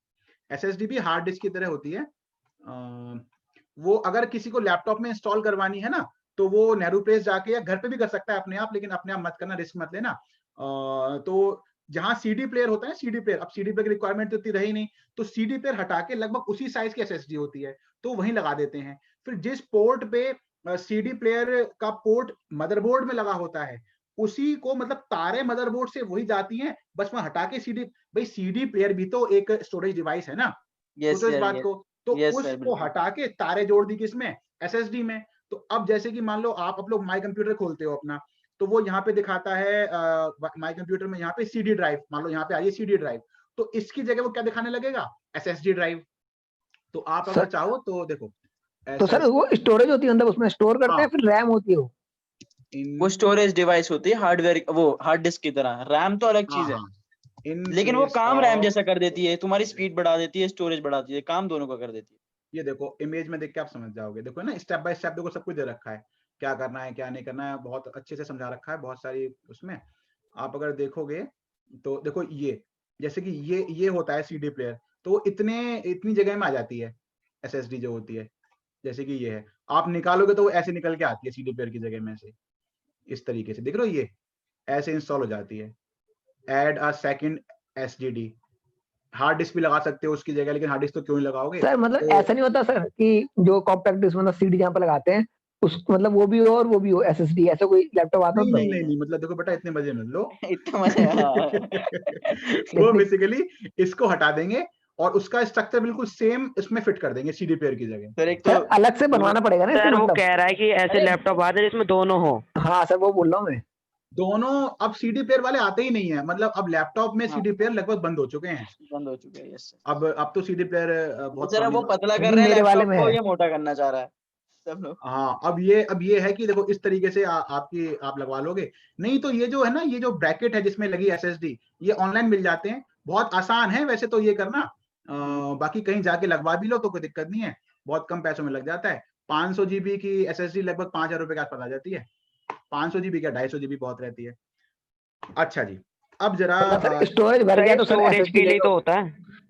SSD भी हार्ड डिस्क की तरह होती है। वो अगर किसी को लैपटॉप में इंस्टॉल करवानी है ना तो वो नेहरू प्लेस जाके या घर पे भी कर सकता है अपने आप, लेकिन अपने आप मत करना, रिस्क मत लेना। तो जहां CD प्लेयर होता है, CD प्लेयर, अब CD प्लेयर की रिक्वायरमेंट तो इतनी रही नहीं, तो CD प्लेयर हटा के लगभग उसी साइज की SSD होती है तो वहीं लगा देते हैं। फिर जिस पोर्ट पे CD प्लेयर का पोर्ट मदरबोर्ड में लगा होता है उसी को मतलब तारे मदरबोर्ड से वही जाती हैं, बस वहां हटा के CD, भाई CD प्लेयर भी तो एक स्टोरेज डिवाइस है ना, यस सोचो इस सर, बात यस को। तो यस सर, उसको बिल्कुल। हटा के तारे जोड़ दी किसमें, SSD में। तो अब जैसे कि मान लो आप लोग माई कंप्यूटर खोलते हो अपना, तो वो यहाँ पे दिखाता है माई कंप्यूटर में यहाँ पे CD ड्राइव, मान लो यहाँ पे आ रही है CD ड्राइव, तो इसकी जगह वो क्या दिखाने लगेगा, SSD ड्राइव। तो आप अगर सर चाहो तो देखो तो सर वो स्टोरेज होती है अंदर, उसमें स्टोर करते हैं, हाँ फिर रैम होती है वो। वो स्टोरेज डिवाइस होती है हार्डवेयर, वो हार्ड डिस्क की तरह। रैम तो अलग चीज है, इन लेकिन वो केस काम रैम ऑफ, जैसा कर देती है, तुम्हारी स्पीड बढ़ा देती है, स्टोरेज बढ़ाती है, काम दोनों का कर देती है। ये देखो इमेज में देख के आप समझ जाओगे, देखो ना स्टेप बाय स्टेप देखो सब कुछ दे रखा है, क्या करना है क्या नहीं करना है, बहुत अच्छे से समझा रखा है, बहुत सारी उसमें आप अगर देखोगे तो देखो ये जैसे कि ये होता है CD प्लेयर, तो इतनी जगह में आ जाती है SSD जो होती है, जैसे कि ये है, आप निकालोगे तो वो ऐसे निकल के आती है CD प्लेयर की जगह में से, इस तरीके से, देख रहे हो, ये ऐसे इंस्टॉल हो जाती है। Add a second SSD, hard disk भी लगा सकते हो उसकी जगह, लेकिन हार्ड डिस्क तो क्यों ही लगाओगे। सर मतलब तो ऐसा नहीं होता सर कि जो कॉम्पैक्ट डिस्क मतलब सीडी जहाँ पे लगाते हैं उस मतलब वो भी हो और वो भी हो SSD, ऐसा कोई लैपटॉप आता नहीं होता नहीं है? नहीं नहीं, मतलब देखो बेटा, इतने मजे मत लो। इतना मजे, हाँ। वो बेसिकली इसको हटा देंगे और उसका स्ट्रक्चर बिल्कुल सेम इसमें फिट कर देंगे CD प्लेयर की जगह। फिर एक सर तो अलग से बनवाना पड़ेगा ना इसको सर वो मतलब? कह रहा है कि ऐसे अरे लैपटॉप आते हैं जिसमें दोनों हो। हाँ सर वो बोल रहा हूँ मैं। दोनों अब CD प्लेयर वाले आते ही नहीं है, मतलब अब लैपटॉप में हाँ, CD प्लेयर लगभग बंद हो चुके हैं। बंद हो चुके हैं, यस। अब तो CD प्लेयर बहुत जरा वो कम। पतला कर नहीं रहे हैं मेरे वाले लैपटॉप में को, है। ये मोटा करना चाह रहा है सब लोग। हाँ, अब ये है कि देखो इस तरीके से आप लगवा लोगे। नहीं तो ये जो है ना, ये जो ब्रैकेट है जिसमें लगी SSD, ये ऑनलाइन मिल जाते हैं, बहुत आसान है वैसे तो ये करना। बाकी कहीं जाके लगवा भी लो तो कोई दिक्कत नहीं है, बहुत कम पैसों में लग जाता है। 500 GB की SSD लगभग 5,000 रुपए के आसपास आ जाती है। 500 GB क्या 250 GB बहुत रहती है। अच्छा जी, अब जरा मतलब सर स्टोरेज भर गया तो सर स्टोरेज SSD के ले लिए लो। तो होता है।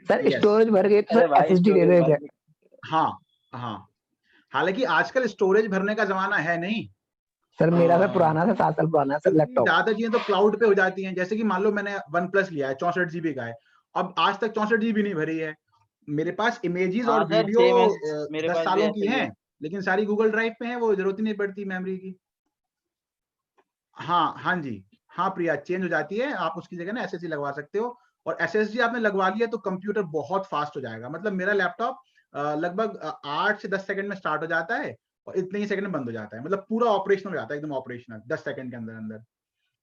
सर यस, स्टोरेज भर गई तो अरे सर भाई SSD ले लो स्टोरेज एक है। हाँ हाँ, हालांकि आजकल स्टोरेज भरने का जमाना है नहीं। सर मेरा सर अ, पुराना था, 7 साल पुराना है सर क्योंकि लैपटॉप। ज्यादा चीजें तो क्लाउड पे हो जाती हैं। जैसे कि मान लो मैंने OnePlus लिया है, 64 GB का है, अब आज तक 64 GB नहीं भरी है। मेरे पास इमेजेस हाँ और सर वीडियो सेम है, मेरे 10 पास भी सालों ऐसे की ही हैं, है। लेकिन सारी गूगल ड्राइव पे है, वो जरूरत ही नहीं पड़ती मेमोरी की। हाँ हाँ जी, हाँ प्रिया, चेंज हो जाती है, आप उसकी जगह ना SSD लगवा सकते हो। और SSD आपने लगवा लिया तो कंप्यूटर बहुत फास्ट हो जाएगा। मतलब मेरा लैपटॉप लगभग 8 से 10 सेकंड में स्टार्ट हो जाता है और इतने ही सेकंड में बंद हो जाता है। मतलब पूरा ऑपरेशनल हो जाता है, एकदम ऑपरेशनल 10 सेकंड के अंदर अंदर।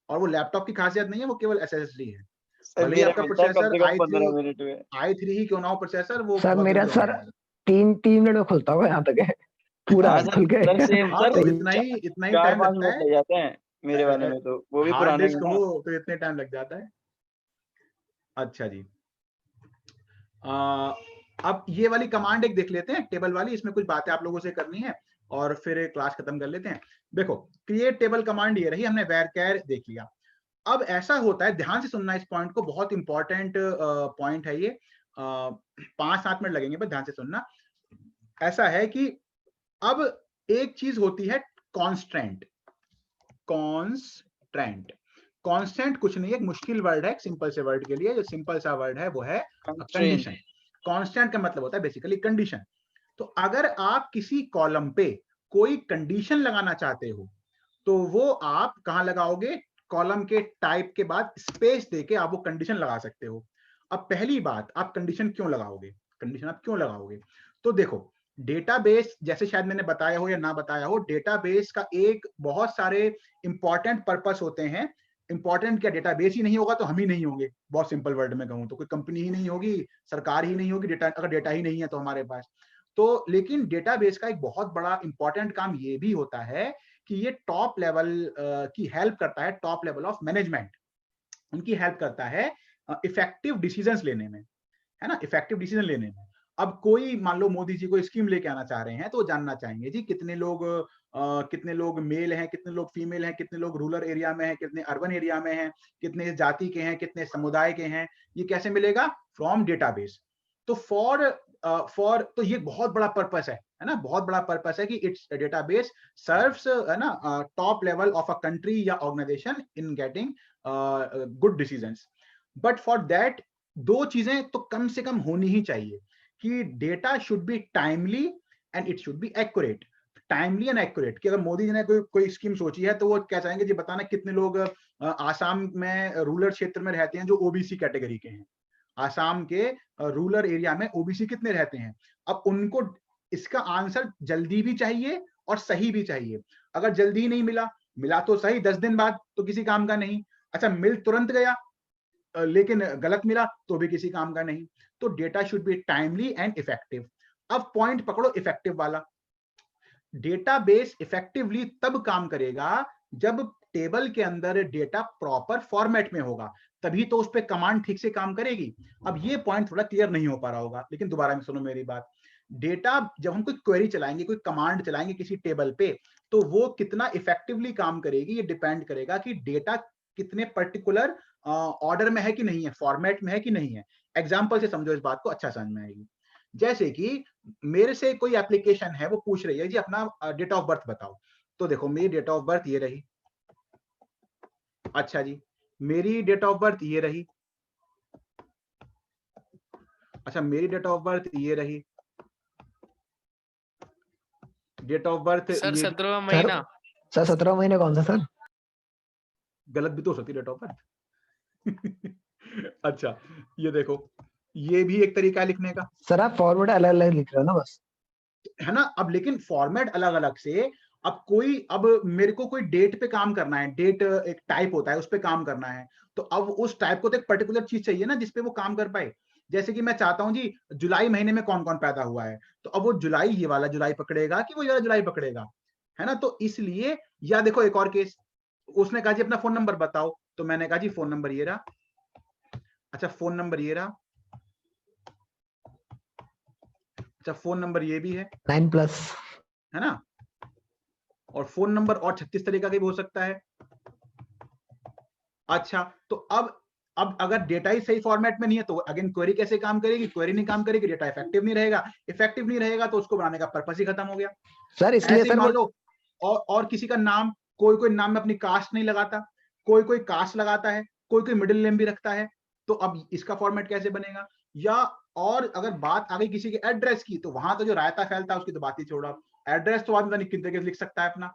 और वो लैपटॉप की खासियत नहीं है, वो केवल SSD है। सर भले ही मेरा आपका मिलता है कम प्रोसेसर से कम 15 मिनट में। i3 ही क्यों ना हो प्रोसेसर, वो सर बहुत मेरा जल्दी सर ऑन हो जाएगा। 3 मिनट में खुलता हुआ यहाँ तक है पूरा हाँ सर खुल के सर सेम हाँ, सर, तो इतना ही टाइम 4-5 लगता मिनट है। लग जाते हैं मेरे वाले में, तो वो भी हार्ड पुराने डिस्क में ना। हो तो इतने टाइम लग जाता है। अच्छा जी, अब ये वाली कमांड एक देख लेते हैं, टेबल वाली। इसमें कुछ बातें आप लोगों से करनी है और फिर क्लास खत्म कर लेते हैं। देखो, क्रिएट टेबल कमांड ये रही, हमने varchar देख लिया। अब ऐसा होता है, ध्यान से सुनना इस पॉइंट को, बहुत इंपॉर्टेंट पॉइंट है ये। 5-7 मिनट लगेंगे, पर ध्यान से सुनना। ऐसा है कि अब एक चीज होती है कांस्टेंट। कांस्टेंट कांस्टेंट कुछ नहीं है, एक मुश्किल वर्ड है एक सिंपल से वर्ड के लिए। जो सिंपल सा वर्ड है वो है कंस्ट्रेंट। कंडीशन। कांस्टेंट का मतलब होता है बेसिकली कंडीशन। तो अगर आप किसी कॉलम पे कोई कंडीशन लगाना चाहते हो तो वो आप कहां लगाओगे? कॉलम के टाइप के बाद स्पेस देके आप वो कंडीशन लगा सकते हो। अब पहली बात, आप कंडीशन क्यों लगाओगे? कंडीशन आप क्यों लगाओगे? तो देखो, डेटाबेस, जैसे शायद मैंने बताया हो या ना बताया हो, डेटाबेस का एक बहुत सारे इंपॉर्टेंट पर्पस होते हैं। इंपॉर्टेंट क्या, डेटाबेस ही नहीं होगा तो हम ही नहीं होंगे। बहुत सिंपल वर्ड में कहूं तो कोई कंपनी ही नहीं होगी, सरकार ही नहीं होगी, डेटा, अगर डेटा ही नहीं है तो हमारे पास। तो लेकिन डेटाबेस का एक बहुत बड़ा इंपॉर्टेंट काम ये भी होता है कि ये टॉप लेवल की हेल्प करता है, टॉप लेवल ऑफ मैनेजमेंट उनकी हेल्प करता है इफेक्टिव डिसीजंस लेने में, है ना, इफेक्टिव डिसीजन लेने में। अब कोई मान लो मोदी जी कोई स्कीम लेके आना चाह रहे हैं तो वो जानना चाहेंगे जी कितने लोग मेल हैं, कितने लोग फीमेल हैं, कितने लोग रूरल एरिया में हैं, कितने अर्बन एरिया में हैं, कितने जाति के हैं, कितने समुदाय के हैं। ये कैसे मिलेगा? From database. तो फॉर तो ये बहुत बड़ा पर्पस है ना, बहुत बड़ा पर्पस है कि इट्स डेटाबेस सर्व्स, है ना, top level of a country या organisation in getting good decisions. But for that दो चीजें तो कम से कम होनी ही चाहिए कि data should be timely and it should be accurate. Timely and accurate कि अगर मोदी जी ने कोई स्कीम सोची है तो वो क्या चाहेंगे जी, बताना कितने लोग आसाम में रूरल क्षेत्र में रहते हैं जो ओबीसी कैटेगरी के हैं, आसाम के रूरल एरिया में ओबीसी कितने रहते हैं। अब उनको इसका आंसर जल्दी भी चाहिए और सही भी चाहिए। अगर जल्दी नहीं मिला तो सही, 10 दिन बाद तो किसी काम का नहीं। अच्छा, मिल तुरंत गया लेकिन गलत मिला तो भी किसी काम का नहीं। तो data should be timely and effective. अब पॉइंट पकड़ो इफेक्टिव वाला। डेटाबेस इफेक्टिवली तब काम करेगा जब टेबल के अंदर डेटा प्रॉपर फॉर्मेट में होगा, तभी तो उस पर कमांड ठीक से काम करेगी। अब ये पॉइंट थोड़ा क्लियर नहीं हो पा रहा होगा, लेकिन दोबारा में सुनो मेरी बात। डेटा जब हम कोई क्वेरी चलाएंगे, कोई कमांड चलाएंगे किसी टेबल पे, तो वो कितना इफेक्टिवली काम करेगी ये डिपेंड करेगा कि डेटा कितने पर्टिकुलर ऑर्डर में है कि नहीं है, फॉर्मेट में है कि नहीं है। एग्जाम्पल से समझो इस बात को, अच्छा समझ में आएगी। जैसे कि मेरे से कोई एप्लीकेशन है, वो पूछ रही है जी अपना डेट ऑफ बर्थ बताओ, तो देखो मेरी डेट ऑफ बर्थ ये रही। अच्छा जी, मेरी डेट ऑफ बर्थ ये रही। अच्छा, मेरी डेट ऑफ बर्थ ये रही। डेट ऑफ बर्थ सर ये 17वां महीना। सर 17 महीने कौन सा सर? गलत भी तो हो सकती है डेट ऑफ बर्थ। अच्छा, ये देखो, ये भी एक तरीका है लिखने का, सर आप फॉर्मेट अलग अलग लिख रहे हो ना बस। है ना। अब लेकिन फॉर्मेट अलग अलग से, अब मेरे को कोई डेट पे काम करना है, डेट एक टाइप होता है, उस पे काम करना है, तो अब उस टाइप को तो एक पर्टिकुलर चीज चाहिए ना जिसपे वो काम कर पाए। जैसे कि मैं चाहता हूं जी जुलाई महीने में कौन कौन पैदा हुआ है, तो अब वो जुलाई, ये वाला जुलाई पकड़ेगा कि वो ये वाला जुलाई पकड़ेगा, है ना। तो इसलिए, या देखो एक और केस, उसने कहा जी अपना फोन नंबर बताओ, तो मैंने कहा जी फोन नंबर ये रहा। अच्छा, फोन नंबर ये रहा। अच्छा, फोन नंबर ये भी है 9+। है ना। और फोन नंबर और 36 तरीका का भी हो सकता है। अच्छा, तो अब अगर डेटा ही सही फॉर्मेट में नहीं है तो अगेन क्वेरी कैसे काम करेगी? क्वेरी नहीं काम करेगी, डेटा इफेक्टिव नहीं रहेगा। इफेक्टिव नहीं रहेगा तो उसको बनाने का पर्पस ही खत्म हो गया। सर इसलिए ऐसे ही सर मान लो और किसी का नाम, कोई नाम में अपनी कास्ट नहीं लगाता, कोई कास्ट लगाता है, कोई मिडिल नेम भी रखता है, तो अब इसका फॉर्मेट कैसे बनेगा? या और अगर बात आ गई किसी के एड्रेस की, तो वहां तो जो रायता फैलता है उसकी तो बात ही छोड़ो। एड्रेस तो आदमी कितने तरीके से लिख सकता है अपना।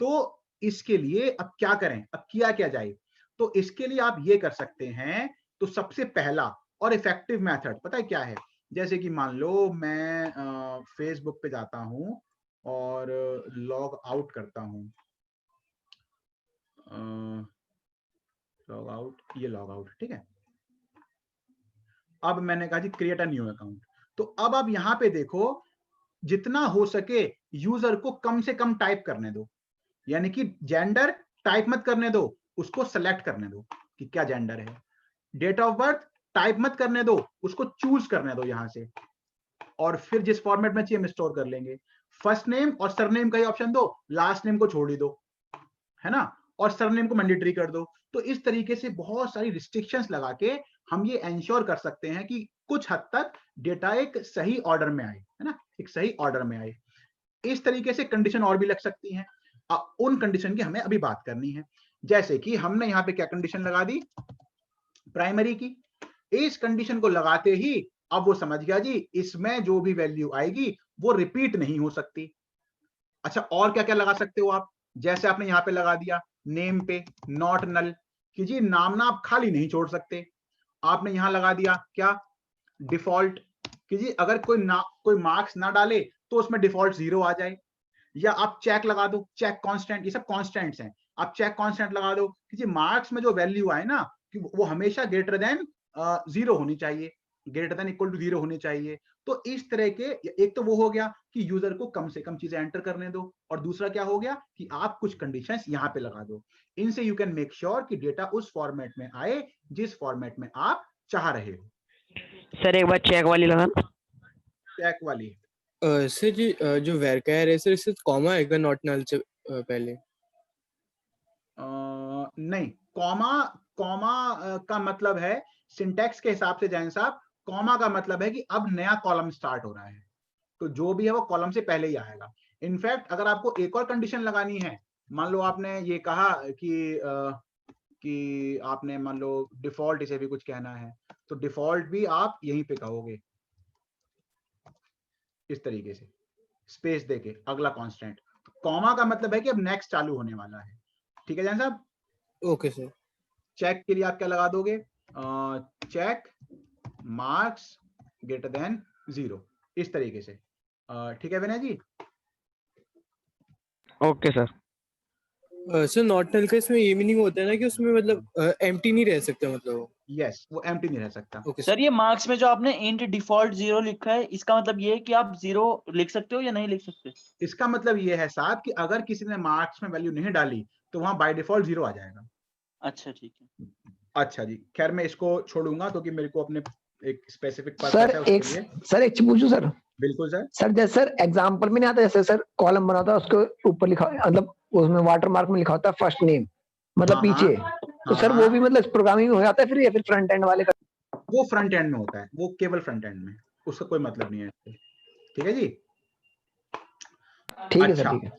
तो इसके लिए अब क्या करें, अब किया क्या जाए? तो इसके लिए आप ये कर सकते हैं, तो सबसे पहला और इफेक्टिव मेथड पता है क्या है? जैसे कि मान लो मैं फेसबुक पे जाता हूं और लॉग आउट करता हूं, लॉग आउट, ये लॉग आउट, ठीक है। अब मैंने कहा जी क्रिएट अ न्यू अकाउंट, तो अब आप यहां पे देखो, जितना हो सके यूजर को कम से कम टाइप करने दो, यानी कि जेंडर टाइप मत करने दो, उसको सेलेक्ट करने दो कि क्या जेंडर है। डेट ऑफ बर्थ टाइप मत करने दो, उसको चूज करने दो यहां से, और फिर जिस फॉर्मेट में चाहिए हम स्टोर कर लेंगे। फर्स्ट नेम और सरनेम का ही ऑप्शन दो, लास्ट नेम को छोड़ ही दो, है ना, और सरनेम को मैंडेटरी कर दो। तो इस तरीके से बहुत सारी रिस्ट्रिक्शंस लगा के हम ये एंश्योर कर सकते हैं कि कुछ हद तक डेटा एक सही ऑर्डर में आए, है ना, एक सही ऑर्डर में आए। इस तरीके से कंडीशन और भी लग सकती हैं, उन कंडीशन की हमें अभी बात करनी है। जैसे कि हमने यहाँ पे क्या कंडीशन लगा दी, प्राइमरी की। इस कंडीशन को लगाते ही अब वो समझ गया जी इसमें जो भी वैल्यू आएगी वो रिपीट नहीं हो सकती। अच्छा, और क्या क्या लगा सकते हो आप? जैसे आपने यहाँ पे लगा दिया नेम पे नॉट नल, कि जी नाम ना आप खाली नहीं छोड़ सकते। आपने यहां लगा दिया क्या, डिफॉल्ट, कि जी अगर कोई मार्क्स ना डाले तो उसमें डिफॉल्ट 0 आ जाए। या आप चेक लगा दो, चेक कांस्टेंट, ये सब कांस्टेंट्स हैं, आप चेक कांस्टेंट लगा दो कि जी मार्क्स में जो वैल्यू आए ना कि वो हमेशा ग्रेटर देन 0 होनी चाहिए, ग्रेटर देन इक्वल टू 0 होनी चाहिए। तो इस तरह के, एक तो वो हो गया कि यूजर को कम से कम चीजें एंटर करने दो, और दूसरा क्या हो गया कि आप कुछ कंडीशंस यहां पे लगा दो। इनसे यू कैन मेक श्योर कि डेटा उस फॉर्मेट में आए जिस फॉर्मेट में आप चाह रहे हो। सर एक बार चेक वाली लगाना। चेक वाली सर जी जो वेरकैर है सर, इससे कॉमा आएगा नॉट नल से पहले? नहीं, कॉमा का मतलब है सिंटैक्स के हिसाब से जैन साहब, कॉमा का मतलब है कि अब नया कॉलम स्टार्ट हो रहा है, तो जो भी है वो कॉलम से पहले ही आएगा। इनफैक्ट अगर आपको एक और कंडीशन लगानी है, मान लो आपने ये कहा कि आपने मान लो डिफॉल्ट इसे भी कुछ कहना है, तो डिफॉल्ट भी आप यहीं पे कहोगे इस तरीके से स्पेस देके अगला कांस्टेंट। कॉमा का मतलब है कि अब नेक्स्ट चालू होने वाला है। ठीक है जैन साहब? Okay sir. चेक के लिए आप क्या लगा दोगे, चेक मार्क्स ग्रेटर देन 0, इस तरीके से। ठीक है Vinay ji? Okay sir. Sir not null का इसमें ये मीनिंग होता है ना कि उसमें मतलब एम्प्टी नहीं रह सकता, मतलब? यस, वो एम्प्टी नहीं रह सकता। सर ये मार्क्स में जो आपने इंट डिफॉल्ट 0 लिखा है, इसका मतलब ये है कि आप 0 लिख सकते हो या नहीं लिख सकते? इसका मतलब ये है साहब कि अगर किसी ने मार्क्स में वैल्यू नहीं डाली तो वहां बाय डिफॉल्ट 0 आ जाएगा। अच्छा ठीक है। अच्छा जी, खैर मैं इसको छोड़ूंगा क्योंकि मेरे को अपने एक स्पेसिफिक पर्पस सर है उसके एक लिए। सर एक चीज पूछूं सर? बिल्कुल सर। सर जैसे सर एग्जांपल में नहीं आता, जैसे सर कॉलम बना होता है उसके ऊपर लिखा, मतलब उसमें वाटर मार्क में लिखा होता है फर्स्ट नेम, मतलब पीछे, तो सर वो भी मतलब प्रोग्रामिंग में हो जाता है फिर, या फिर फ्रंट एंड वाले का? वो फ्रंट एंड में होता है, वो केवल फ्रंट एंड में। उसका कोई मतलब नहीं है इससे। ठीक है जी। ठीक है सर, अच्छा ठीक है।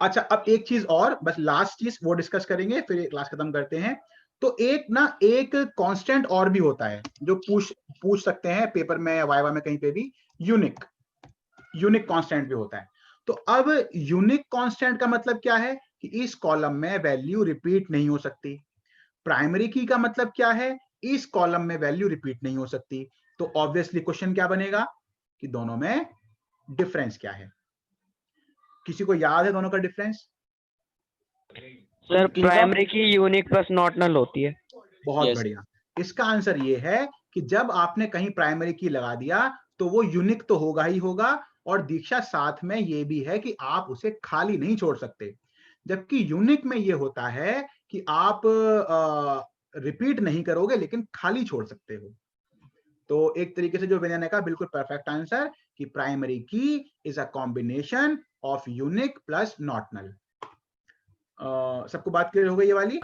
अच्छा, अब एक चीज और, बस लास्ट चीज वो डिस्कस करेंगे, फिर क्लास खत्म करते हैं। तो एक कांस्टेंट और भी होता है जो पूछ सकते हैं पेपर में या वाइवा में कहीं पे भी, यूनिक कांस्टेंट भी होता है। तो अब यूनिक कांस्टेंट का मतलब क्या है कि इस कॉलम में वैल्यू रिपीट नहीं हो सकती। प्राइमरी की का मतलब क्या है, इस कॉलम में वैल्यू रिपीट नहीं हो सकती। तो ऑब्वियसली क्वेश्चन क्या बनेगा कि दोनों में डिफरेंस क्या है। किसी को याद है दोनों का डिफरेंस? सर किनका? प्राइमरी की यूनिक प्लस नॉट नल होती है। बहुत Yes. बढ़िया। इसका आंसर ये है कि जब आपने कहीं प्राइमरी की लगा दिया तो वो यूनिक तो होगा ही होगा, और दीक्षा साथ में ये भी है कि आप उसे खाली नहीं छोड़ सकते। जबकि यूनिक में ये होता है कि आप रिपीट नहीं करोगे लेकिन खाली छोड़ सकते हो। तो एक तरीके से जो विनय ने कहा बिल्कुल परफेक्ट आंसर कि primary key is a combination of unique plus not null. सबको बात क्लियर हो गई ये वाली?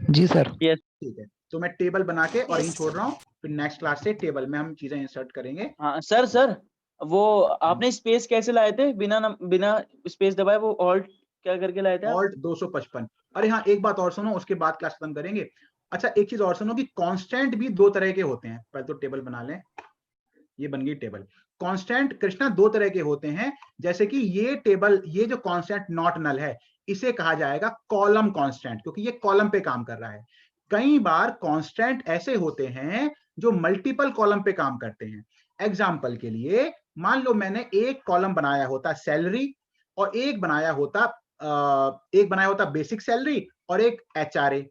जी सर। ठीक है, तो मैं टेबल बना के और यहीं छोड़ रहा हूँ, फिर नेक्स्ट क्लास से टेबल में हम चीजें इंसर्ट करेंगे। हाँ सर वो आपने स्पेस कैसे लाए थे बिना स्पेस दबाए? वो ऑल्ट क्या करके लाए थे आप? ऑल्ट 255। अरे हाँ, एक बात और सुनो, उसके बाद क्लास खत्म करेंगे। अच्छा एक चीज और सुनो कि कांस्टेंट भी दो तरह के होते हैं। पहले तो टेबल बना लें, ये बन गई टेबल। कांस्टेंट कृष्णा दो तरह के होते हैं, जैसे कि ये टेबल, ये जो कांस्टेंट नॉट नल है इसे कहा जाएगा कॉलम कांस्टेंट, क्योंकि ये कॉलम पे काम कर रहा है। कई बार कांस्टेंट ऐसे होते हैं जो मल्टीपल कॉलम पे काम करते हैं। एग्जाम्पल के लिए मान लो मैंने एक कॉलम बनाया होता सैलरी, और एक बनाया होता बेसिक सैलरी और एक एचआरए।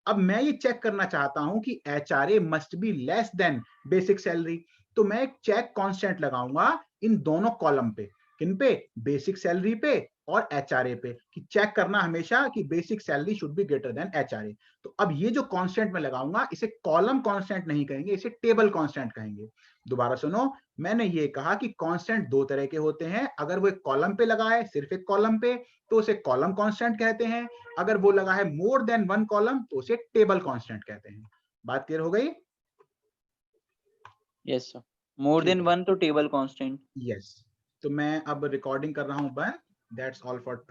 अब मैं ये चेक करना चाहता हूं कि HRA must be less than basic salary, तो मैं एक चेक कांस्टेंट लगाऊंगा इन दोनों कॉलम पे। किन पे? बेसिक सैलरी पे और एचआरए पे, कि चेक करना हमेशा कि basic salary should be greater than HRA. तो अब ये जो कांस्टेंट मैं लगाऊंगा इसे कॉलम कांस्टेंट नहीं कहेंगे, इसे टेबल कांस्टेंट कहेंगे। दोबारा सुनो, मैंने ये कहा कि कांस्टेंट दो तरह के होते हैं। अगर वो एक कॉलम पे लगा है, सिर्फ एक कॉलम पे, तो उसे कॉलम कांस्टेंट कहते हैं। अगर वो लगा है मोर देन वन कॉलम तो उसे टेबल कांस्टेंट कहते हैं। बात क्लियर हो गई? Yes sir, more than one तो टेबल कांस्टेंट। यस। तो मैं अब रिकॉर्डिंग कर रहा हूं बंद। That's all for